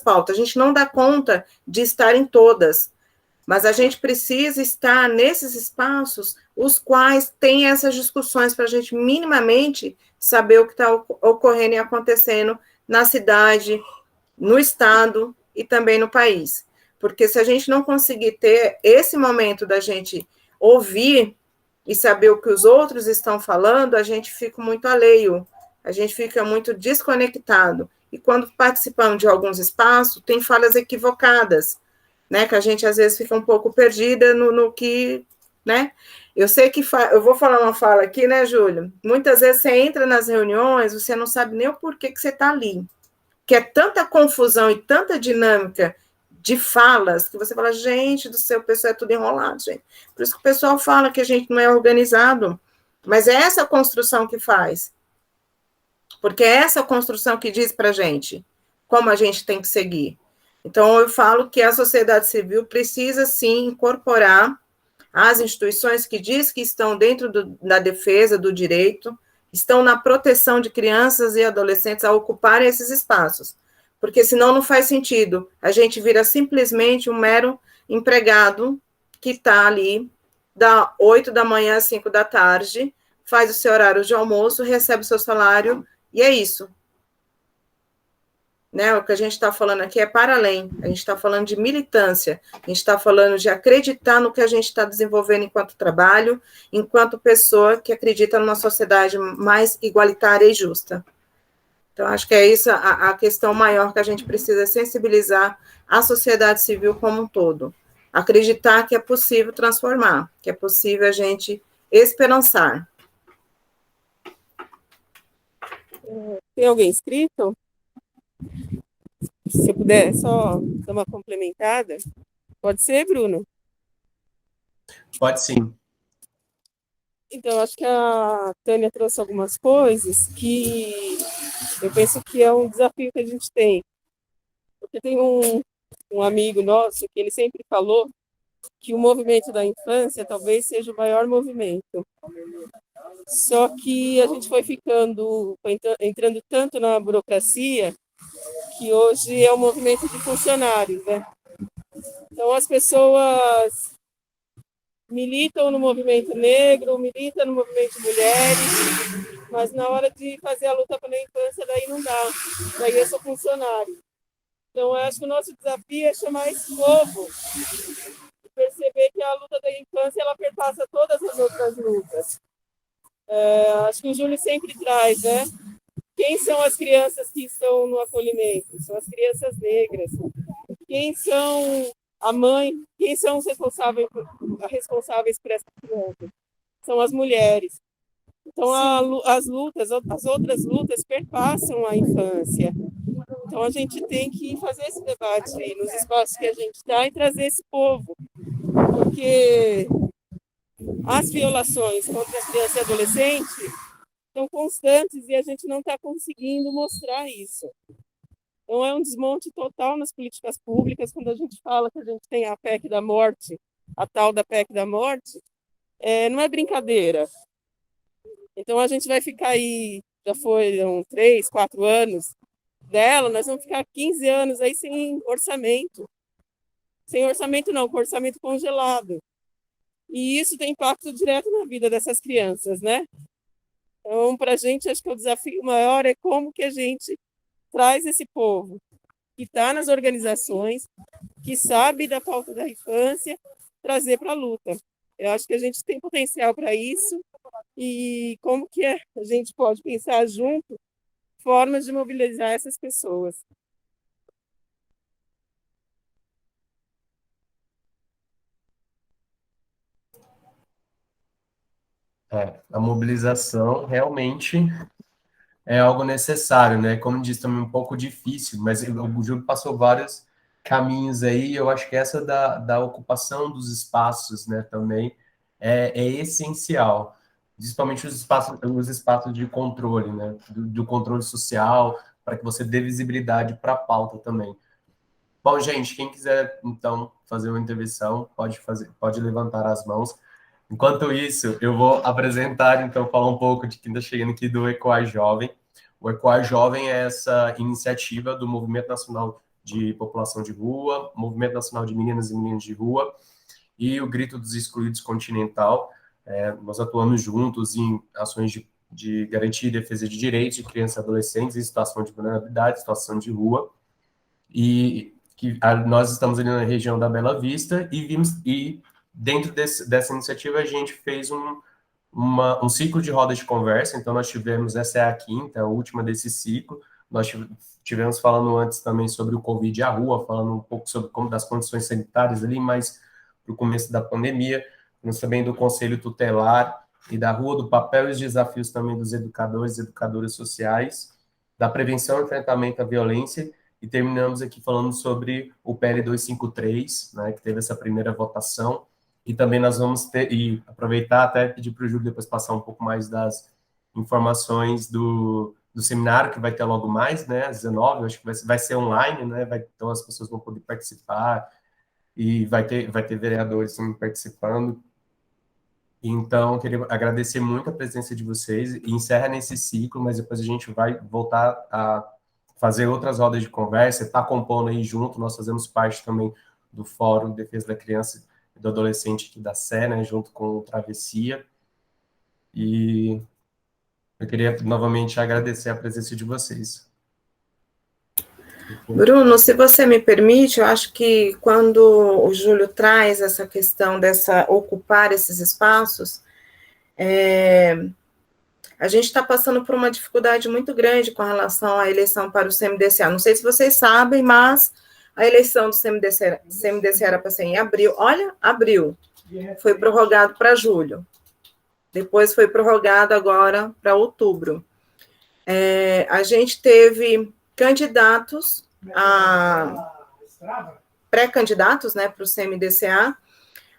pautas, a gente não dá conta de estar em todas, mas a gente precisa estar nesses espaços, os quais têm essas discussões para a gente minimamente saber o que está ocorrendo e acontecendo na cidade, no estado e também no país. Porque se a gente não conseguir ter esse momento da gente ouvir e saber o que os outros estão falando, a gente fica muito alheio, a gente fica muito desconectado. E quando participamos de alguns espaços, tem falas equivocadas, né, que a gente às vezes fica um pouco perdida no que, né, eu sei que, eu vou falar uma fala aqui, né, Júlio, muitas vezes você entra nas reuniões, você não sabe nem o porquê que você está ali, que é tanta confusão e tanta dinâmica de falas, que você fala, gente do céu, o pessoal é tudo enrolado, gente, por isso que o pessoal fala que a gente não é organizado, mas é essa construção que faz, porque é essa construção que diz para a gente como a gente tem que seguir. Então, eu falo que a sociedade civil precisa, sim, incorporar as instituições que diz que estão dentro da defesa do direito, estão na proteção de crianças e adolescentes a ocuparem esses espaços, porque senão não faz sentido, a gente vira simplesmente um mero empregado que está ali, da 8 da manhã às 5 da tarde, faz o seu horário de almoço, recebe o seu salário, e é isso. Né, o que a gente está falando aqui é para além, a gente está falando de militância, a gente está falando de acreditar no que a gente está desenvolvendo enquanto trabalho, enquanto pessoa que acredita numa sociedade mais igualitária e justa. Então, acho que é isso a questão maior que a gente precisa sensibilizar a sociedade civil como um todo. Acreditar que é possível transformar, que é possível a gente esperançar. Tem alguém inscrito? Se eu puder só dar uma complementada, Pode ser, Bruno? Pode sim. Então, acho que a Tânia trouxe algumas coisas que eu penso que é um desafio que a gente tem. Porque tem um amigo nosso que ele sempre falou que o movimento da infância talvez seja o maior movimento. Só que a gente foi entrando tanto na burocracia que hoje é um movimento de funcionários, né? Então as pessoas militam no movimento negro, militam no movimento de mulheres, mas na hora de fazer a luta pela infância, daí não dá. Daí eu sou funcionário. Então, eu acho que o nosso desafio é chamar esse povo e perceber que a luta da infância ela perpassa todas as outras lutas. Acho que o Júlio sempre traz, né? Quem são as crianças que estão no acolhimento? São as crianças negras. Quem são a mãe? Quem são os responsáveis por essa criança? São as mulheres. Então, as outras lutas perpassam a infância. Então, a gente tem que fazer esse debate aí, nos espaços que a gente está e trazer esse povo. Porque as violações contra as crianças e adolescentes são constantes e a gente não está conseguindo mostrar isso. Então, é um desmonte total nas políticas públicas. Quando a gente fala que a gente tem a PEC da morte, a tal da PEC da morte, não é brincadeira. Então, a gente vai ficar aí, já foram 3, 4 anos dela, nós vamos ficar 15 anos aí sem orçamento. Sem orçamento não, com orçamento congelado. E isso tem impacto direto na vida dessas crianças, né? Então, para a gente, acho que o desafio maior é como que a gente traz esse povo que está nas organizações, que sabe da pauta da infância, trazer para a luta. Eu acho que a gente tem potencial para isso e como que a gente pode pensar junto formas de mobilizar essas pessoas. A mobilização realmente é algo necessário, né? Como disse, também um pouco difícil, mas o Júlio passou vários caminhos aí, eu acho que essa da ocupação dos espaços, né, também é essencial, principalmente os espaços de controle, né, do controle social, para que você dê visibilidade para a pauta também. Bom, gente, quem quiser, então, fazer uma intervenção, pode levantar as mãos. Enquanto isso, eu vou apresentar, então, falar um pouco de quem está chegando aqui do Ecoar Jovem. O Ecoar Jovem é essa iniciativa do Movimento Nacional de População de Rua, Movimento Nacional de Meninas e Meninos de Rua e o Grito dos Excluídos Continental. Nós atuamos juntos em ações de garantia e defesa de direitos de crianças e adolescentes em situação de vulnerabilidade, situação de rua. E nós estamos ali na região da Bela Vista e dentro dessa iniciativa a gente fez um ciclo de rodas de conversa. Então nós tivemos, essa é a quinta, a última desse ciclo. Nós tivemos falando antes também sobre o Covid e a rua, falando um pouco sobre como das condições sanitárias ali, mas para o começo da pandemia, nós também do Conselho Tutelar e da rua, do papel e os desafios também dos educadores e educadoras sociais, da prevenção e enfrentamento à violência. E terminamos aqui falando sobre o PL 253, né, que teve essa primeira votação. E também nós vamos ter, e aproveitar até pedir para o Júlio depois passar um pouco mais das informações do seminário, que vai ter logo mais, né, às 19, acho que vai ser online, né, então as pessoas vão poder participar, e vai ter vereadores também participando. Então, eu queria agradecer muito a presença de vocês, e encerra nesse ciclo, mas depois a gente vai voltar a fazer outras rodas de conversa, está compondo aí junto, nós fazemos parte também do Fórum de Defesa da Criança e do Adolescente aqui da Sé, né, junto com o Travessia, e eu queria novamente agradecer a presença de vocês. Bruno, se você me permite, eu acho que quando o Júlio traz essa questão dessa ocupar esses espaços, a gente está passando por uma dificuldade muito grande com relação à eleição para o CMDCA. Não sei se vocês sabem, mas a eleição do CMDCA era para ser em abril. Olha, abril. Foi prorrogado para julho. Depois foi prorrogado agora para outubro. A gente teve candidatos a pré-candidatos, né, para o CMDCA,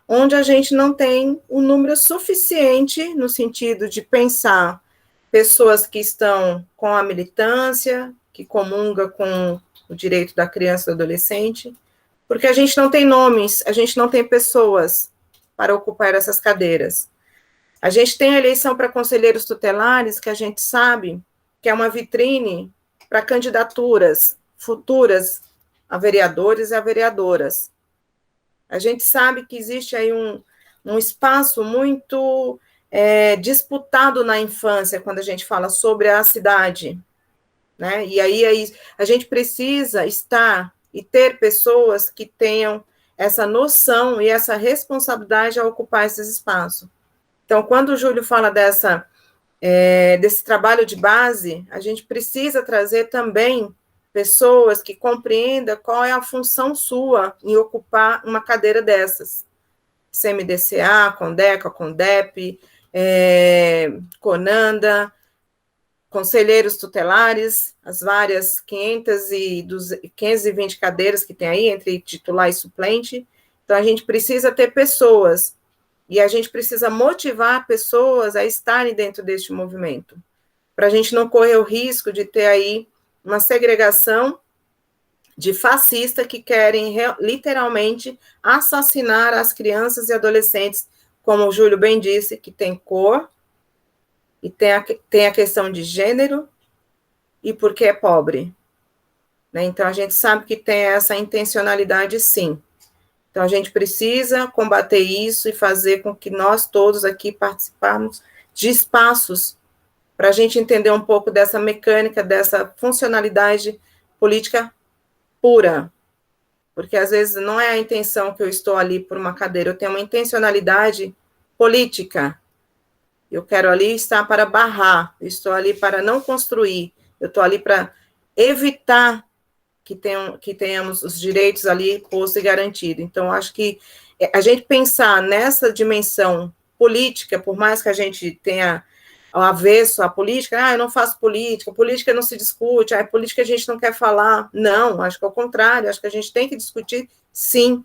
onde a gente não tem um número suficiente no sentido de pensar pessoas que estão com a militância, que comunga com o direito da criança e do adolescente, porque a gente não tem nomes, a gente não tem pessoas para ocupar essas cadeiras. A gente tem a eleição para conselheiros tutelares, que a gente sabe que é uma vitrine para candidaturas futuras a vereadores e a vereadoras. A gente sabe que existe aí um espaço muito disputado na infância, quando a gente fala sobre a cidade, né? E aí a gente precisa estar e ter pessoas que tenham essa noção e essa responsabilidade a ocupar esses espaços. Então, quando o Júlio fala desse trabalho de base, a gente precisa trazer também pessoas que compreendam qual é a função sua em ocupar uma cadeira dessas. CMDCA, Condeca, Condep, Conanda, conselheiros tutelares, as várias 520 cadeiras que tem aí, entre titular e suplente. Então, a gente precisa ter pessoas, e a gente precisa motivar pessoas a estarem dentro deste movimento, para a gente não correr o risco de ter aí uma segregação de fascistas que querem literalmente assassinar as crianças e adolescentes, como o Júlio bem disse, que tem cor, e tem a questão de gênero, e porque é pobre. Né? Então, a gente sabe que tem essa intencionalidade, sim. Então, a gente precisa combater isso e fazer com que nós todos aqui participarmos de espaços para a gente entender um pouco dessa mecânica, dessa funcionalidade política pura. Porque, às vezes, não é a intenção que eu estou ali por uma cadeira, eu tenho uma intencionalidade política. Eu quero ali estar para barrar, eu estou ali para não construir, eu estou ali para evitar que tenhamos os direitos ali postos e garantidos. Então, acho que a gente pensar nessa dimensão política, por mais que a gente tenha ao avesso à política, eu não faço política não se discute, política a gente não quer falar. Não, acho que é o contrário, acho que a gente tem que discutir, sim,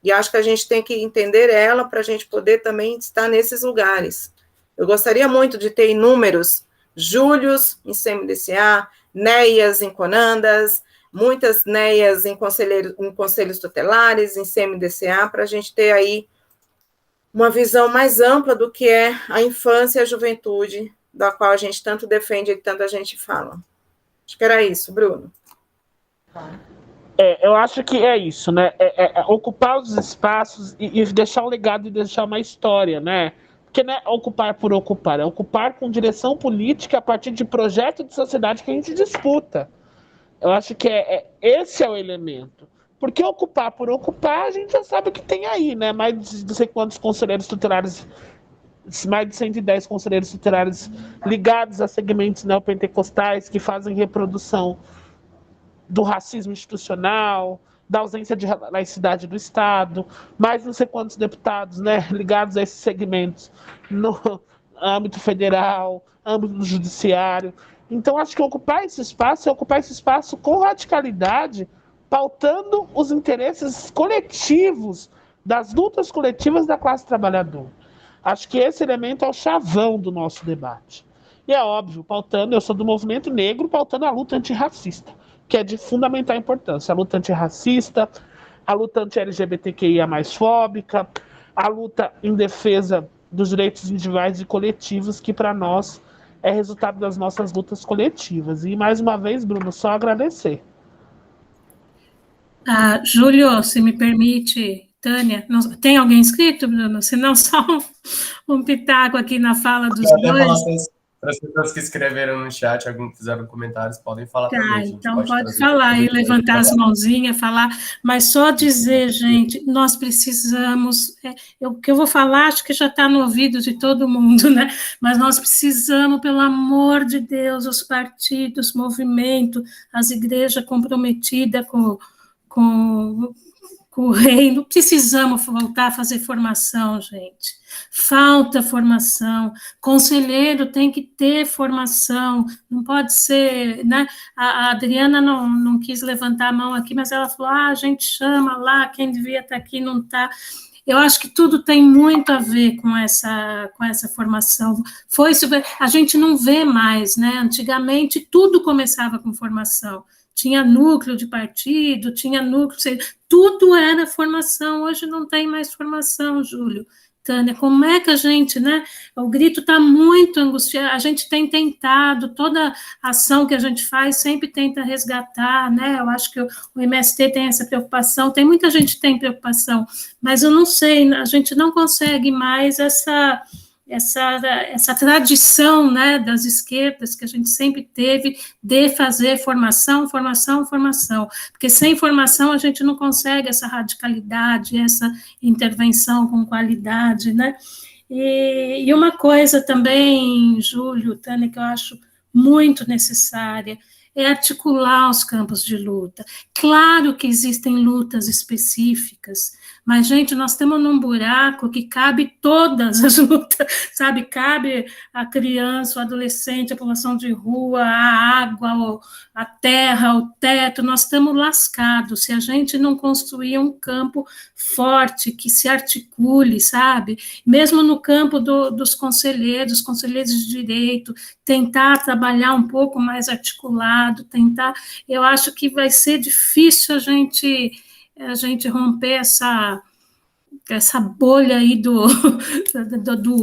e acho que a gente tem que entender ela para a gente poder também estar nesses lugares. Eu gostaria muito de ter inúmeros Júlios em CMDCA, Neias em Conandas, muitas Neias em conselhos tutelares, em CMDCA, para a gente ter aí uma visão mais ampla do que é a infância e a juventude, da qual a gente tanto defende e tanto a gente fala. Acho que era isso, Bruno. Eu acho que é isso, né? Ocupar os espaços e deixar um legado e deixar uma história, né? Porque não é ocupar por ocupar, é ocupar com direção política a partir de projeto de sociedade que a gente disputa. Eu acho que esse é o elemento. Porque ocupar por ocupar, a gente já sabe o que tem aí, né? Mais de não sei quantos conselheiros tutelares, mais de 110 conselheiros tutelares ligados a segmentos neopentecostais que fazem reprodução do racismo institucional, da ausência de laicidade do Estado, mais não sei quantos deputados, né, ligados a esses segmentos no âmbito federal, âmbito do judiciário. Então, acho que ocupar esse espaço é ocupar esse espaço com radicalidade, pautando os interesses coletivos, das lutas coletivas da classe trabalhadora. Acho que esse elemento é o chavão do nosso debate. E é óbvio, pautando, eu sou do movimento negro, pautando a luta antirracista, que é de fundamental importância. A luta antirracista, a luta anti-LGBTQIA+, fóbica, a luta em defesa dos direitos individuais e coletivos, que para nós é resultado das nossas lutas coletivas. E, mais uma vez, Bruno, só agradecer. Júlio, se me permite, Tânia, tem alguém inscrito, Bruno? Se não, só um pitaco aqui na fala dos dois. Para as pessoas que escreveram no chat, fizeram comentários, podem falar também. Então pode falar e levantar as mãozinhas, falar, mas só dizer, gente, nós precisamos, o que eu vou falar, acho que já está no ouvido de todo mundo, né? Mas nós precisamos, pelo amor de Deus, os partidos, movimento, as igrejas comprometidas com com o reino, precisamos voltar a fazer formação, gente. Falta formação. Conselheiro tem que ter formação, não pode ser, né? A Adriana não quis levantar a mão aqui, mas ela falou: a gente chama lá, quem devia estar aqui não está. Eu acho que tudo tem muito a ver com essa formação. A gente não vê mais, né? Antigamente tudo começava com formação. Tinha núcleo de partido, tinha núcleo, tudo era formação. Hoje não tem mais formação, Júlio. Tânia, como é que a gente, né? O grito está muito angustiado, a gente tem tentado, toda ação que a gente faz sempre tenta resgatar, né? Eu acho que o MST tem essa preocupação, tem muita gente que tem preocupação, mas eu não sei, a gente não consegue mais essa tradição, né, das esquerdas que a gente sempre teve de fazer formação, porque sem formação a gente não consegue essa radicalidade, essa intervenção com qualidade, né? E uma coisa também, Júlio, Tânia, que eu acho muito necessária, é articular os campos de luta. Claro que existem lutas específicas, mas, gente, nós estamos num buraco que cabe todas as lutas, sabe? Cabe a criança, o adolescente, a população de rua, a água, a terra, o teto, nós estamos lascados se a gente não construir um campo forte, que se articule, sabe? Mesmo no campo dos conselheiros de direito, tentar trabalhar um pouco mais articulado, eu acho que vai ser difícil a gente romper essa bolha aí do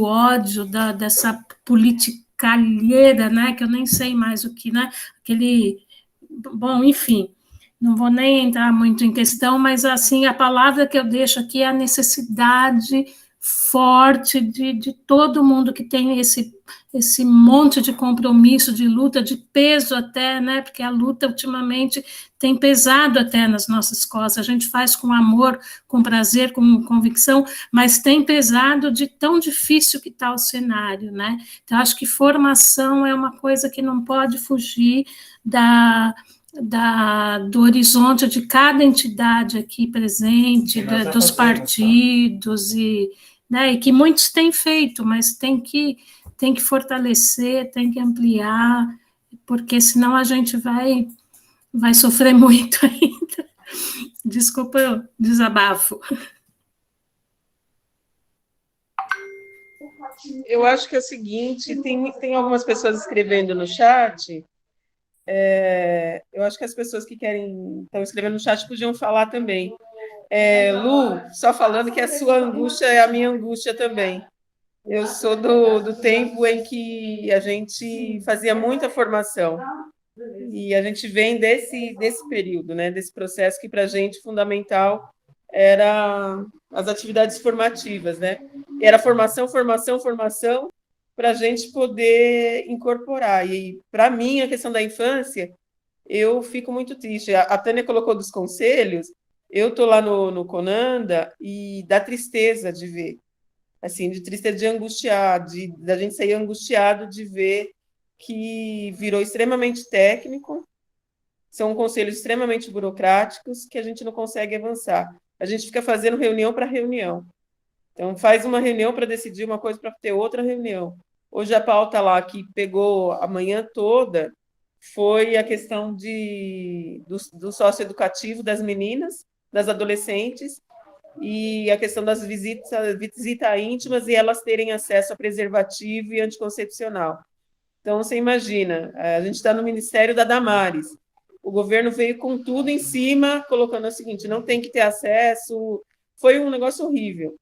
ódio, dessa politicalheira, né, que eu nem sei mais o que, né, bom, enfim, não vou nem entrar muito em questão, mas, assim, a palavra que eu deixo aqui é a necessidade forte de todo mundo que tem esse monte de compromisso, de luta, de peso até, né? Porque a luta ultimamente tem pesado até nas nossas costas. A gente faz com amor, com prazer, com convicção, mas tem pesado de tão difícil que está o cenário, né? Então, acho que formação é uma coisa que não pode fugir do horizonte de cada entidade aqui presente, dos partidos, né, e que muitos têm feito, mas tem que fortalecer, tem que ampliar, porque senão a gente vai sofrer muito ainda. Desculpa o desabafo. Eu acho que é o seguinte, tem algumas pessoas escrevendo no chat, eu acho que as pessoas que estão escrevendo no chat podiam falar também. Lu, só falando que a sua angústia é a minha angústia também. Eu sou do tempo em que a gente fazia muita formação, e a gente vem desse período, né, desse processo que, para a gente, fundamental era as atividades formativas, né? E era formação, para a gente poder incorporar. E, para mim, a questão da infância, eu fico muito triste. A Tânia colocou dos conselhos, eu estou lá no Conanda e dá tristeza de ver, assim, de tristeza de angustiar, da gente sair angustiado de ver que virou extremamente técnico, são conselhos extremamente burocráticos que a gente não consegue avançar. A gente fica fazendo reunião para reunião. Então, faz uma reunião para decidir uma coisa para ter outra reunião. Hoje a pauta lá que pegou a manhã toda foi a questão do socioeducativo das meninas, das adolescentes, e a questão das visitas íntimas e elas terem acesso a preservativo e anticoncepcional. Então, você imagina, a gente está no Ministério da Damares, o governo veio com tudo em cima, colocando o seguinte, não tem que ter acesso, foi um negócio horrível.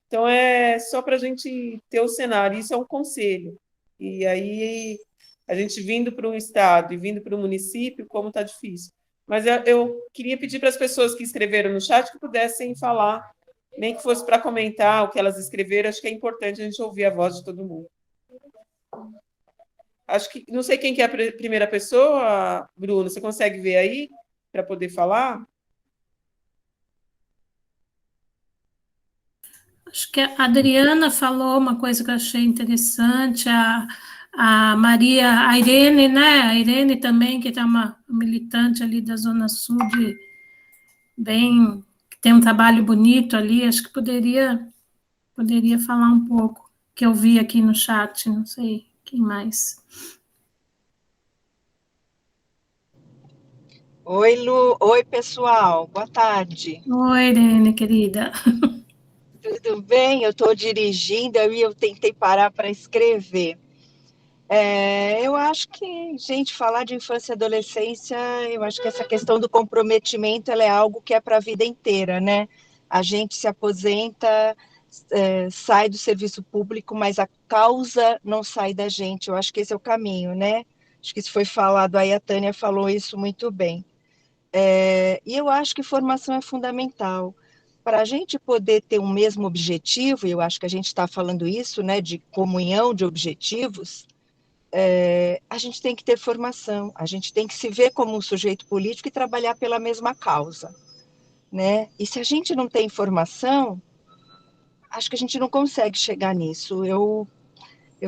Então, é só para a gente ter o cenário, isso é um conselho. E aí, a gente vindo para um estado e vindo para um município, como está difícil. Mas eu queria pedir para as pessoas que escreveram no chat que pudessem falar, nem que fosse para comentar o que elas escreveram, acho que é importante a gente ouvir a voz de todo mundo. Acho que, não sei quem que é a primeira pessoa, Bruno, você consegue ver aí, para poder falar? Acho que a Adriana falou uma coisa que eu achei interessante, a Maria, a Irene, né? A Irene também, que é uma militante ali da Zona Sul bem, que tem um trabalho bonito ali, acho que poderia falar um pouco, que eu vi aqui no chat, não sei quem mais. Oi, Lu. Oi, pessoal. Boa tarde. Oi, Irene, querida. Tudo bem? Eu estou dirigindo e eu tentei parar para escrever. Eu acho que, gente, falar de infância e adolescência, eu acho que essa questão do comprometimento, ela é algo que é para a vida inteira, né? A gente se aposenta, sai do serviço público, mas a causa não sai da gente. Eu acho que esse é o caminho, né? Acho que isso foi falado, aí a Tânia falou isso muito bem. E eu acho que formação é fundamental. Para a gente poder ter um mesmo objetivo, e eu acho que a gente está falando isso, né, de comunhão de objetivos, a gente tem que ter formação, a gente tem que se ver como um sujeito político e trabalhar pela mesma causa, né? E se a gente não tem formação, acho que a gente não consegue chegar nisso. Eu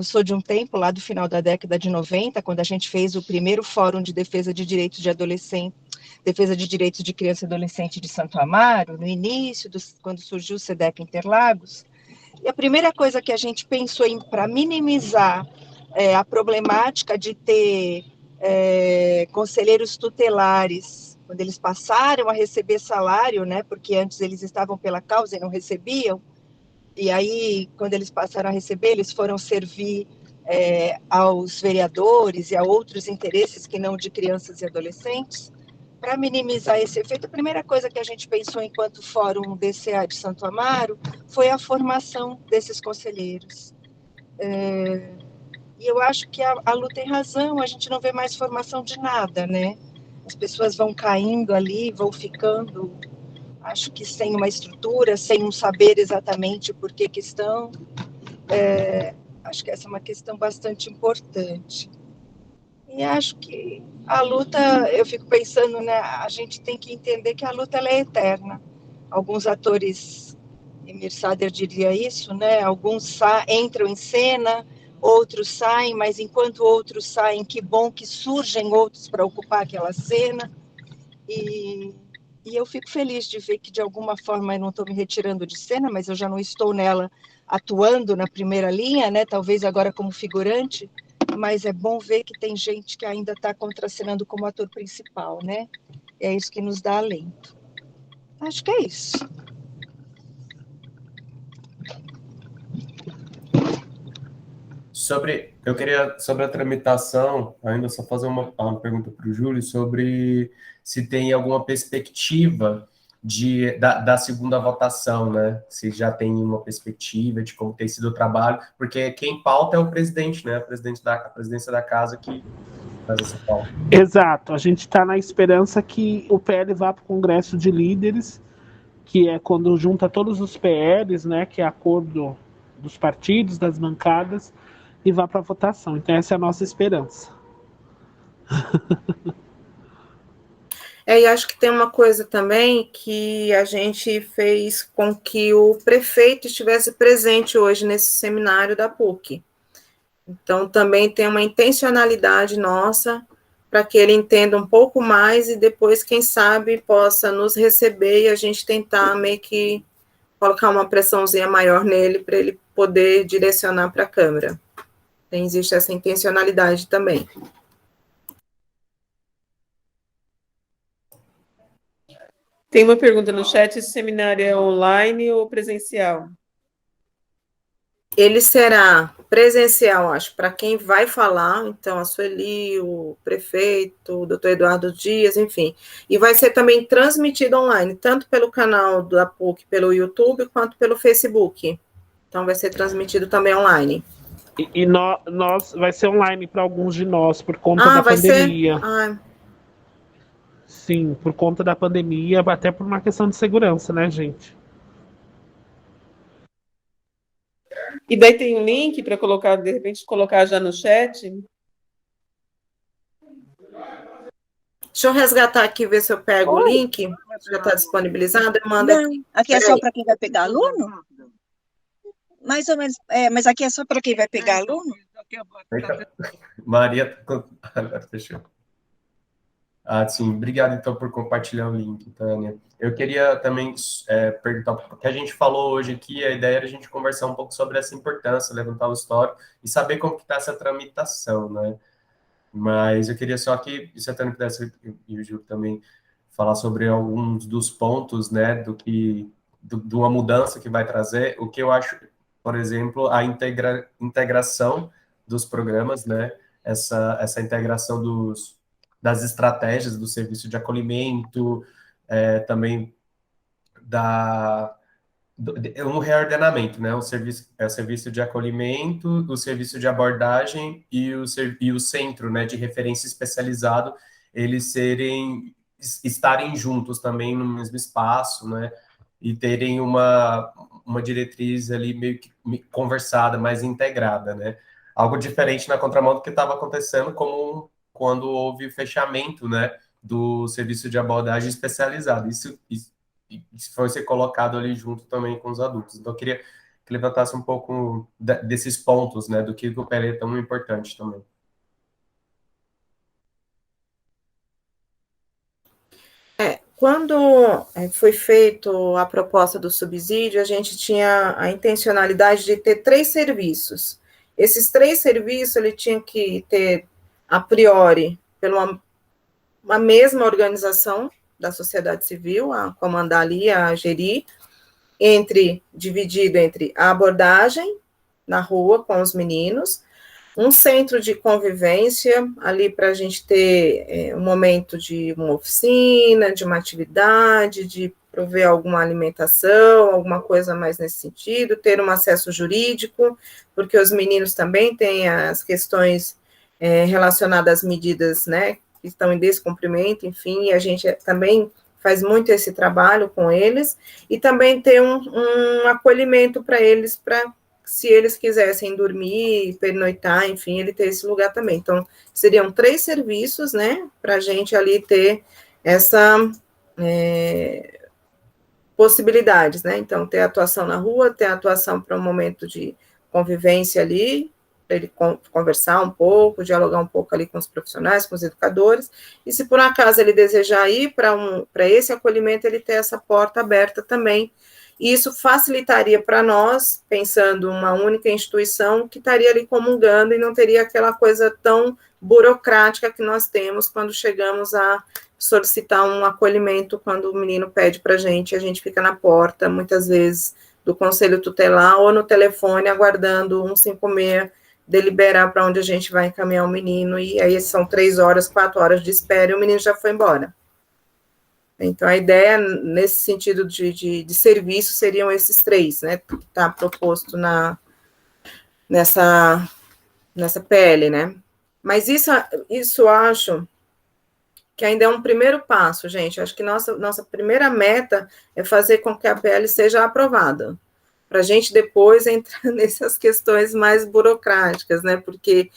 sou de um tempo, lá do final da década de 90, quando a gente fez o primeiro Fórum de Defesa de Direitos de Adolescente, Defesa de Direitos de Criança e Adolescente de Santo Amaro, no início, quando surgiu o SEDEC Interlagos, e a primeira coisa que a gente pensou para minimizar a problemática de ter conselheiros tutelares, quando eles passaram a receber salário, né, porque antes eles estavam pela causa e não recebiam, e aí, quando eles passaram a receber, eles foram servir aos vereadores e a outros interesses que não de crianças e adolescentes. Para minimizar esse efeito, a primeira coisa que a gente pensou enquanto Fórum DCA de Santo Amaro foi a formação desses conselheiros. E eu acho que a Lu tem razão, a gente não vê mais formação de nada, né? As pessoas vão caindo ali, vão ficando, acho que sem uma estrutura, sem um saber exatamente por que estão. Acho que essa é uma questão bastante importante. E acho que a luta, eu fico pensando, né, a gente tem que entender que a luta ela é eterna. Alguns atores, Emir Sader diria isso, né, alguns entram em cena, outros saem, mas enquanto outros saem, que bom que surgem outros para ocupar aquela cena. E eu fico feliz de ver que, de alguma forma, eu não estou me retirando de cena, mas eu já não estou nela atuando na primeira linha, né? Talvez agora como figurante, mas é bom ver que tem gente que ainda está contracenando como ator principal, né? É isso que nos dá alento. Acho que é isso. Eu queria, sobre a tramitação, ainda só fazer uma pergunta para o Júlio sobre se tem alguma perspectiva da segunda votação, né? Se já tem uma perspectiva de como tem sido o trabalho, porque quem pauta é o presidente, né? A presidência da casa que faz essa pauta. Exato, a gente está na esperança que o PL vá para o Congresso de Líderes, que é quando junta todos os PLs, né? Que é acordo dos partidos, das bancadas, e vá para a votação. Então essa é a nossa esperança. E acho que tem uma coisa também que a gente fez com que o prefeito estivesse presente hoje nesse seminário da PUC. Então, também tem uma intencionalidade nossa para que ele entenda um pouco mais e depois, quem sabe, possa nos receber e a gente tentar meio que colocar uma pressãozinha maior nele para ele poder direcionar para a Câmara. Então, existe essa intencionalidade também. Tem uma pergunta no chat: esse seminário é online ou presencial? Ele será presencial, acho, para quem vai falar, então a Sueli, o prefeito, o doutor Eduardo Dias, enfim. E vai ser também transmitido online, tanto pelo canal da PUC, pelo YouTube, quanto pelo Facebook. Então vai ser transmitido também online. E nós vai ser online para alguns de nós, por conta da pandemia. Sim, por conta da pandemia, até por uma questão de segurança, né, gente? E daí tem um link para colocar, de repente, colocar já no chat? Deixa eu resgatar aqui, ver se eu pego o link. Já está disponibilizado? Manda. Não, aqui é só para quem vai pegar aluno? Mais ou menos, mas aqui é só para quem vai pegar aluno? Maria, agora fechou. Ah, sim, obrigado então por compartilhar o link, Tânia. Eu queria também perguntar, porque a gente falou hoje aqui, a ideia era a gente conversar um pouco sobre essa importância, levantar o histórico e saber como que está essa tramitação, né? Mas eu queria só que, se a Tânia pudesse, e o Júlio também, falar sobre alguns dos pontos, né, de uma mudança que vai trazer, o que eu acho, por exemplo, a integração dos programas, né, essa integração das estratégias do serviço de acolhimento, também da é um reordenamento, né? O serviço de acolhimento, o serviço de abordagem e o centro, né, de referência especializado, eles estarem juntos também no mesmo espaço, né? E terem uma diretriz ali meio que conversada, mais integrada, né? Algo diferente na contramão do que estava acontecendo como quando houve o fechamento, né, do serviço de abordagem especializado. Isso foi ser colocado ali junto também com os adultos. Então, eu queria que levantasse um pouco desses pontos, né, do que o PL é tão importante também. Quando foi feito a proposta do subsídio, a gente tinha a intencionalidade de ter 3 serviços. Esses 3 serviços, ele tinha que ter, a priori, pela uma mesma organização da sociedade civil, a comandar ali, a gerir, dividido entre a abordagem na rua com os meninos, um centro de convivência, ali para a gente ter um momento de uma oficina, de uma atividade, de prover alguma alimentação, alguma coisa mais nesse sentido, ter um acesso jurídico, porque os meninos também têm as questões relacionadas às medidas, né, que estão em descumprimento, enfim, e a gente também faz muito esse trabalho com eles, e também ter um acolhimento para eles, para se eles quisessem dormir, pernoitar, enfim, ele ter esse lugar também. Então, seriam 3 serviços, né, para a gente ali ter essa possibilidades, né, então, ter atuação na rua, ter atuação para um momento de convivência ali, para ele conversar um pouco, dialogar um pouco ali com os profissionais, com os educadores, e se por acaso ele desejar ir para esse acolhimento, ele ter essa porta aberta também. E isso facilitaria para nós, pensando uma única instituição que estaria ali comungando e não teria aquela coisa tão burocrática que nós temos quando chegamos a solicitar um acolhimento, quando o menino pede para a gente fica na porta, muitas vezes, do conselho tutelar ou no telefone, aguardando 156 deliberar para onde a gente vai encaminhar o menino, e aí são 3 horas, 4 horas de espera e o menino já foi embora. Então, a ideia, nesse sentido de serviço, seriam esses 3, né, que está proposto nessa PL, né. Mas isso acho que ainda é um primeiro passo, gente. Acho que nossa primeira meta é fazer com que a PL seja aprovada, para a gente depois entrar nessas questões mais burocráticas, né, porque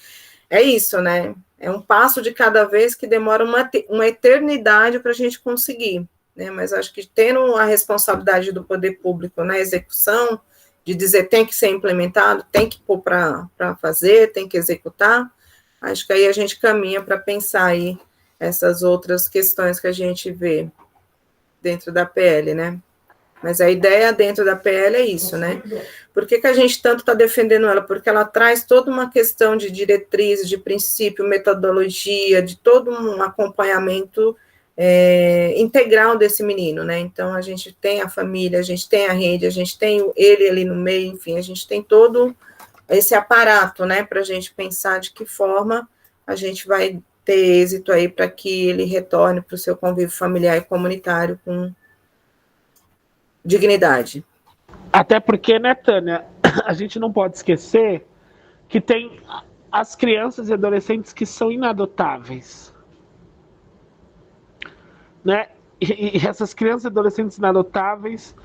é isso, né, é um passo de cada vez que demora uma eternidade para a gente conseguir, né, mas acho que tendo a responsabilidade do poder público na execução, de dizer tem que ser implementado, tem que pôr para fazer, tem que executar, acho que aí a gente caminha para pensar aí essas outras questões que a gente vê dentro da PL, né. Mas a ideia dentro da PL é isso, né? Por que a gente tanto está defendendo ela? Porque ela traz toda uma questão de diretrizes, de princípio, metodologia, de todo um acompanhamento integral desse menino, né? Então, a gente tem a família, a gente tem a rede, a gente tem ele ali no meio, enfim, a gente tem todo esse aparato, né? Para a gente pensar de que forma a gente vai ter êxito aí para que ele retorne para o seu convívio familiar e comunitário com dignidade. Até porque, né, Tânia, a gente não pode esquecer que tem as crianças e adolescentes que são inadotáveis, né? E essas crianças e adolescentes inadotáveis,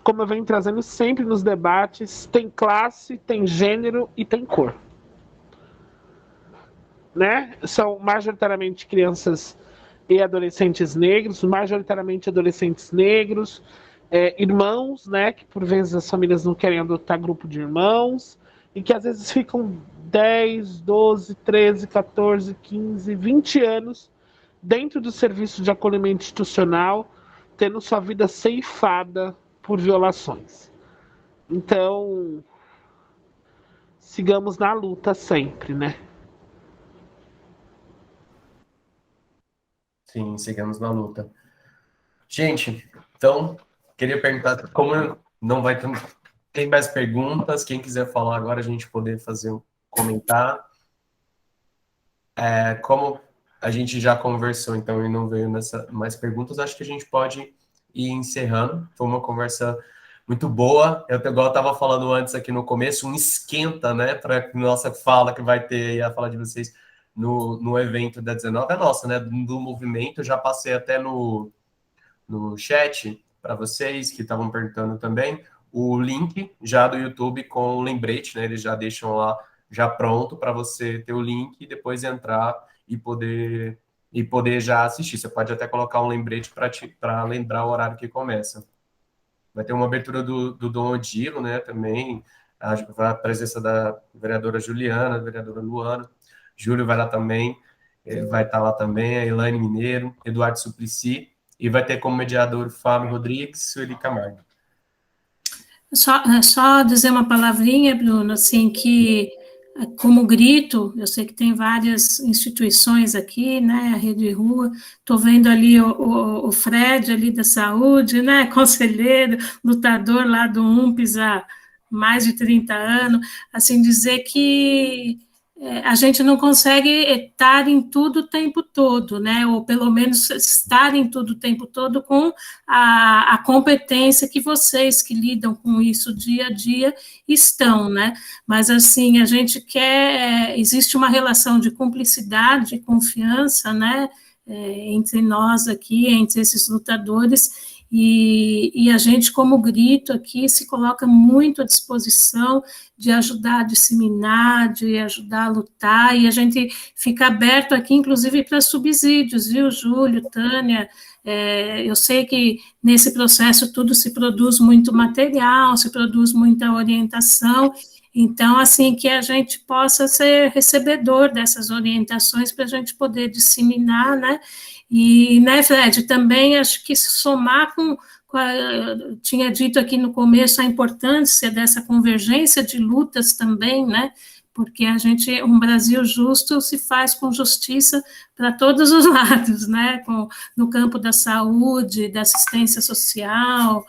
como eu venho trazendo sempre nos debates, tem classe, tem gênero e tem cor, né? São majoritariamente crianças e adolescentes negros, majoritariamente adolescentes negros, irmãos, né, que por vezes as famílias não querem adotar grupo de irmãos, e que às vezes ficam 10, 12, 13, 14, 15, 20 anos dentro do serviço de acolhimento institucional, tendo sua vida ceifada por violações. Então, sigamos na luta sempre, né? Sim, sigamos na luta. Gente, então, queria perguntar, como não vai ter... Tem mais perguntas? Quem quiser falar agora, a gente poder fazer um comentar. Como a gente já conversou, então, e não veio mais perguntas, acho que a gente pode ir encerrando. Foi uma conversa muito boa. Igual eu estava falando antes aqui no começo, um esquenta, né, para nossa fala que vai ter aí, a fala de vocês no evento da 19, é nossa, né, do movimento. Eu já passei até no chat para vocês que estavam perguntando também, o link já do YouTube com o lembrete, né? Eles já deixam lá já pronto para você ter o link e depois entrar e poder já assistir. Você pode até colocar um lembrete para lembrar o horário que começa. Vai ter uma abertura do Dom Odilo, né? Também a presença da vereadora Juliana, da vereadora Luana, Júlio vai lá também, ele vai estar lá também, a Elaine Mineiro, Eduardo Suplicy, e vai ter como mediador Fábio Rodrigues e Sueli Camargo. Só dizer uma palavrinha, Bruno, assim, que como grito, eu sei que tem várias instituições aqui, né, a Rede Rua, estou vendo ali o Fred ali da saúde, né, conselheiro, lutador lá do UMPS há mais de 30 anos, assim, dizer que a gente não consegue estar em tudo o tempo todo, né? Ou pelo menos estar em tudo o tempo todo com a competência que vocês que lidam com isso dia a dia estão, né? Mas assim, a gente quer, existe uma relação de cumplicidade e confiança, né? Entre nós aqui, entre esses lutadores, e a gente, como grito aqui, se coloca muito à disposição de ajudar a disseminar, de ajudar a lutar, e a gente fica aberto aqui, inclusive, para subsídios, viu, Júlio, Tânia? Eu sei que nesse processo tudo se produz muito material, se produz muita orientação, então, assim, que a gente possa ser recebedor dessas orientações para a gente poder disseminar, né? E, né, Fred, também acho que somar tinha dito aqui no começo a importância dessa convergência de lutas também, né? Porque um Brasil justo se faz com justiça para todos os lados, né? No campo da saúde, da assistência social,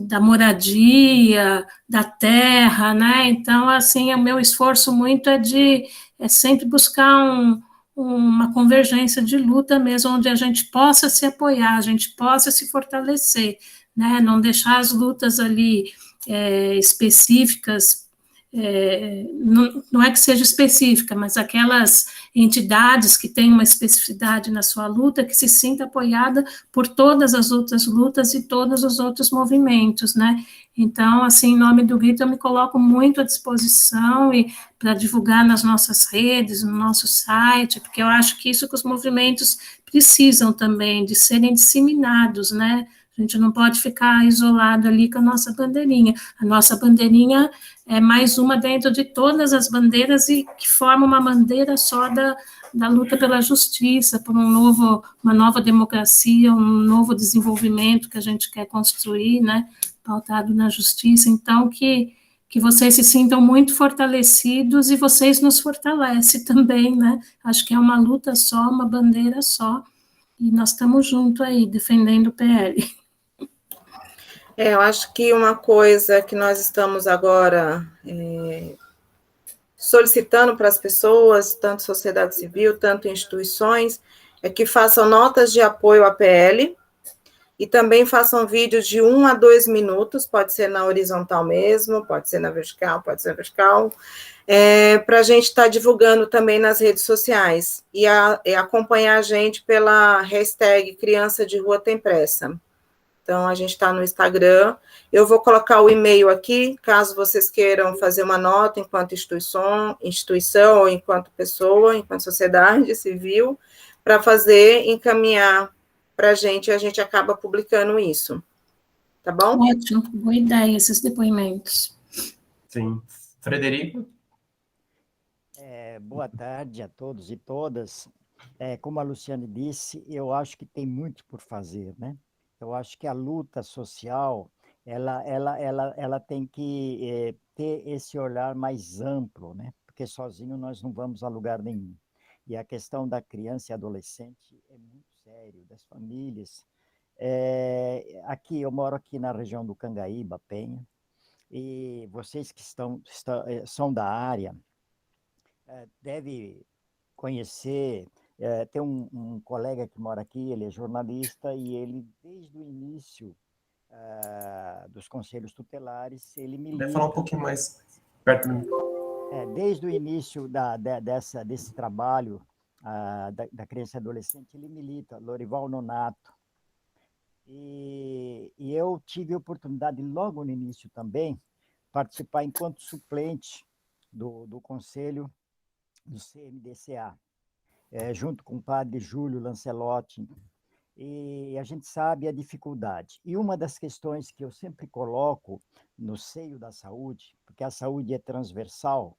da moradia, da terra, né? Então, assim, o meu esforço muito é sempre buscar uma convergência de luta mesmo, onde a gente possa se apoiar, a gente possa se fortalecer, né? Não deixar as lutas ali específicas, não é que seja específica, mas aquelas entidades que têm uma especificidade na sua luta, que se sinta apoiada por todas as outras lutas e todos os outros movimentos, né? Então, assim, em nome do grito, eu me coloco muito à disposição e para divulgar nas nossas redes, no nosso site, porque eu acho que isso que os movimentos precisam também, de serem disseminados, né? A gente não pode ficar isolado ali com a nossa bandeirinha. A nossa bandeirinha é mais uma dentro de todas as bandeiras e que forma uma bandeira só da luta pela justiça, por uma nova democracia, um novo desenvolvimento que a gente quer construir, né, pautado na justiça. Então, que vocês se sintam muito fortalecidos e vocês nos fortalecem também, né? Acho que é uma luta só, uma bandeira só, e nós estamos juntos aí, defendendo o PL. Eu acho que uma coisa que nós estamos agora solicitando para as pessoas, tanto sociedade civil, tanto instituições, é que façam notas de apoio à PL e também façam vídeos de 1 a 2 minutos, pode ser na horizontal mesmo, pode ser na vertical, para a gente estar divulgando também nas redes sociais e acompanhar a gente pela hashtag Criança de Rua Tem Pressa. Então, a gente está no Instagram. Eu vou colocar o e-mail aqui, caso vocês queiram fazer uma nota enquanto instituição ou enquanto pessoa, enquanto sociedade civil, para encaminhar para a gente acaba publicando isso. Tá bom? Ótimo, boa ideia esses depoimentos. Sim. Frederico? Boa tarde a todos e todas. Como a Luciane disse, eu acho que tem muito por fazer, né? Eu acho que a luta social, ela tem que ter esse olhar mais amplo, né? Porque sozinho nós não vamos a lugar nenhum. E a questão da criança e adolescente é muito sério, das famílias. Aqui, eu moro aqui na região do Cangaíba, Penha, e vocês que são da área, devem conhecer. Tem um colega que mora aqui, ele é jornalista, e ele, desde o início dos conselhos tutelares, ele milita. Deve falar um pouquinho mais perto do mim. Desde o início desse trabalho da criança e adolescente, ele milita, Lorival Nonato. E eu tive a oportunidade, logo no início também, participar enquanto suplente do conselho do CMDCA, junto com o padre Júlio Lancelotti, e a gente sabe a dificuldade. E uma das questões que eu sempre coloco no seio da saúde, porque a saúde é transversal,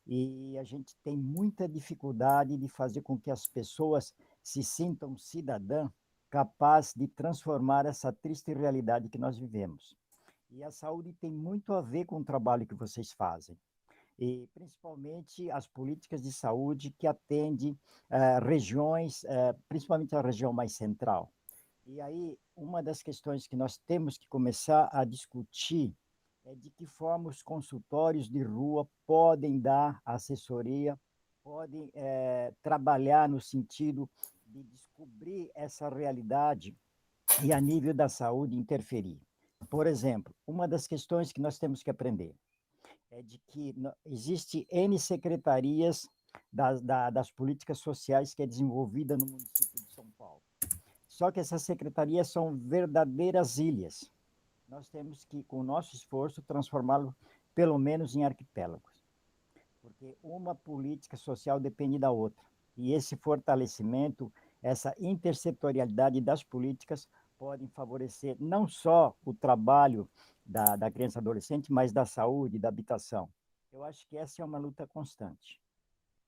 e a gente tem muita dificuldade de fazer com que as pessoas se sintam cidadã capaz de transformar essa triste realidade que nós vivemos. E a saúde tem muito a ver com o trabalho que vocês fazem. E principalmente as políticas de saúde que atendem regiões, principalmente a região mais central. E aí, uma das questões que nós temos que começar a discutir é de que forma os consultórios de rua podem dar assessoria, podem trabalhar no sentido de descobrir essa realidade e, a nível da saúde, interferir. Por exemplo, uma das questões que nós temos que aprender é de que existe N secretarias das políticas sociais que é desenvolvida no município de São Paulo. Só que essas secretarias são verdadeiras ilhas. Nós temos que, com o nosso esforço, transformá-lo, pelo menos, em arquipélagos. Porque uma política social depende da outra. E esse fortalecimento, essa intersetorialidade das políticas podem favorecer não só o trabalho da criança e adolescente, mas da saúde, da habitação. Eu acho que essa é uma luta constante.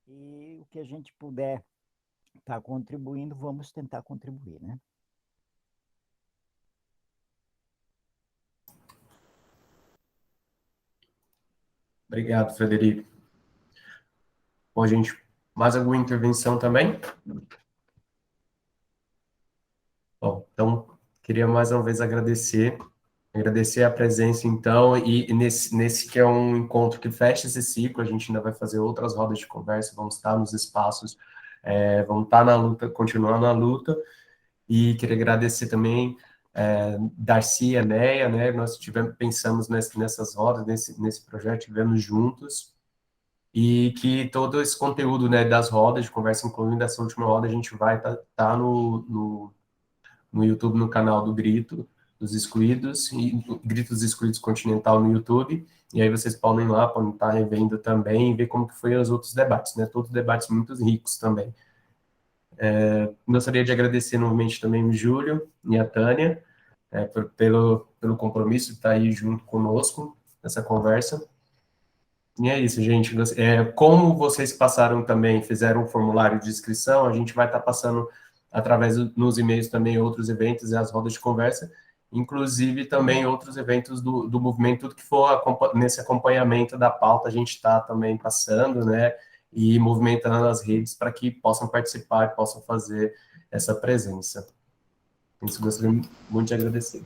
E o que a gente puder estar contribuindo, vamos tentar contribuir, né? Obrigado, Frederico. Bom, gente, mais alguma intervenção também? Bom, então, queria mais uma vez agradecer a presença, então, e nesse que é um encontro que fecha esse ciclo, a gente ainda vai fazer outras rodas de conversa, vamos estar nos espaços, vamos estar na luta, continuar na luta, e queria agradecer também Darcy e Enéia, né, nós pensamos nessas rodas, nesse projeto, tivemos juntos, e que todo esse conteúdo, né, das rodas de conversa, incluindo essa última roda, a gente vai estar no YouTube, no canal do Grito dos Excluídos, e Gritos Excluídos Continental no YouTube, e aí vocês podem ir lá, podem estar revendo também, e ver como que foi os outros debates, né, todos debates muito ricos também. Gostaria de agradecer novamente também o Júlio e a Tânia, pelo compromisso de estar aí junto conosco nessa conversa. E é isso, gente. Como vocês passaram também, fizeram um formulário de inscrição, a gente vai estar passando através nos e-mails também outros eventos e as rodas de conversa, inclusive também outros eventos do movimento, tudo que for nesse acompanhamento da pauta, a gente está também passando, né, e movimentando as redes para que possam participar e possam fazer essa presença. Isso, gostaria muito de agradecer.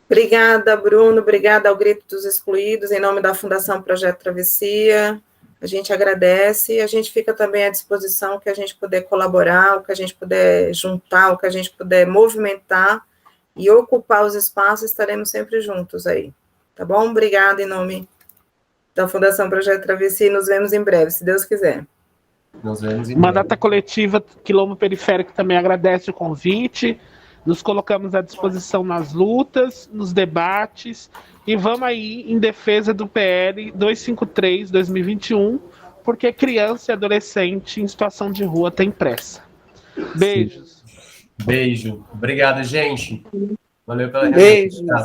Obrigada, Bruno, obrigada ao Grito dos Excluídos, em nome da Fundação Projeto Travessia, a gente agradece e a gente fica também à disposição, o que a gente puder colaborar, o que a gente puder juntar, o que a gente puder movimentar e ocupar os espaços, estaremos sempre juntos aí, tá bom? Obrigada em nome da Fundação Projeto Travessia e nos vemos em breve, se Deus quiser. Nos vemos em Uma breve. data coletiva, Quilombo Periférico também agradece o convite, nos colocamos à disposição nas lutas, nos debates, e vamos aí em defesa do PL 253/2021, porque criança e adolescente em situação de rua tem pressa. Beijos. Sim. Beijo. Obrigado, gente. Valeu pela Beijos. reunião.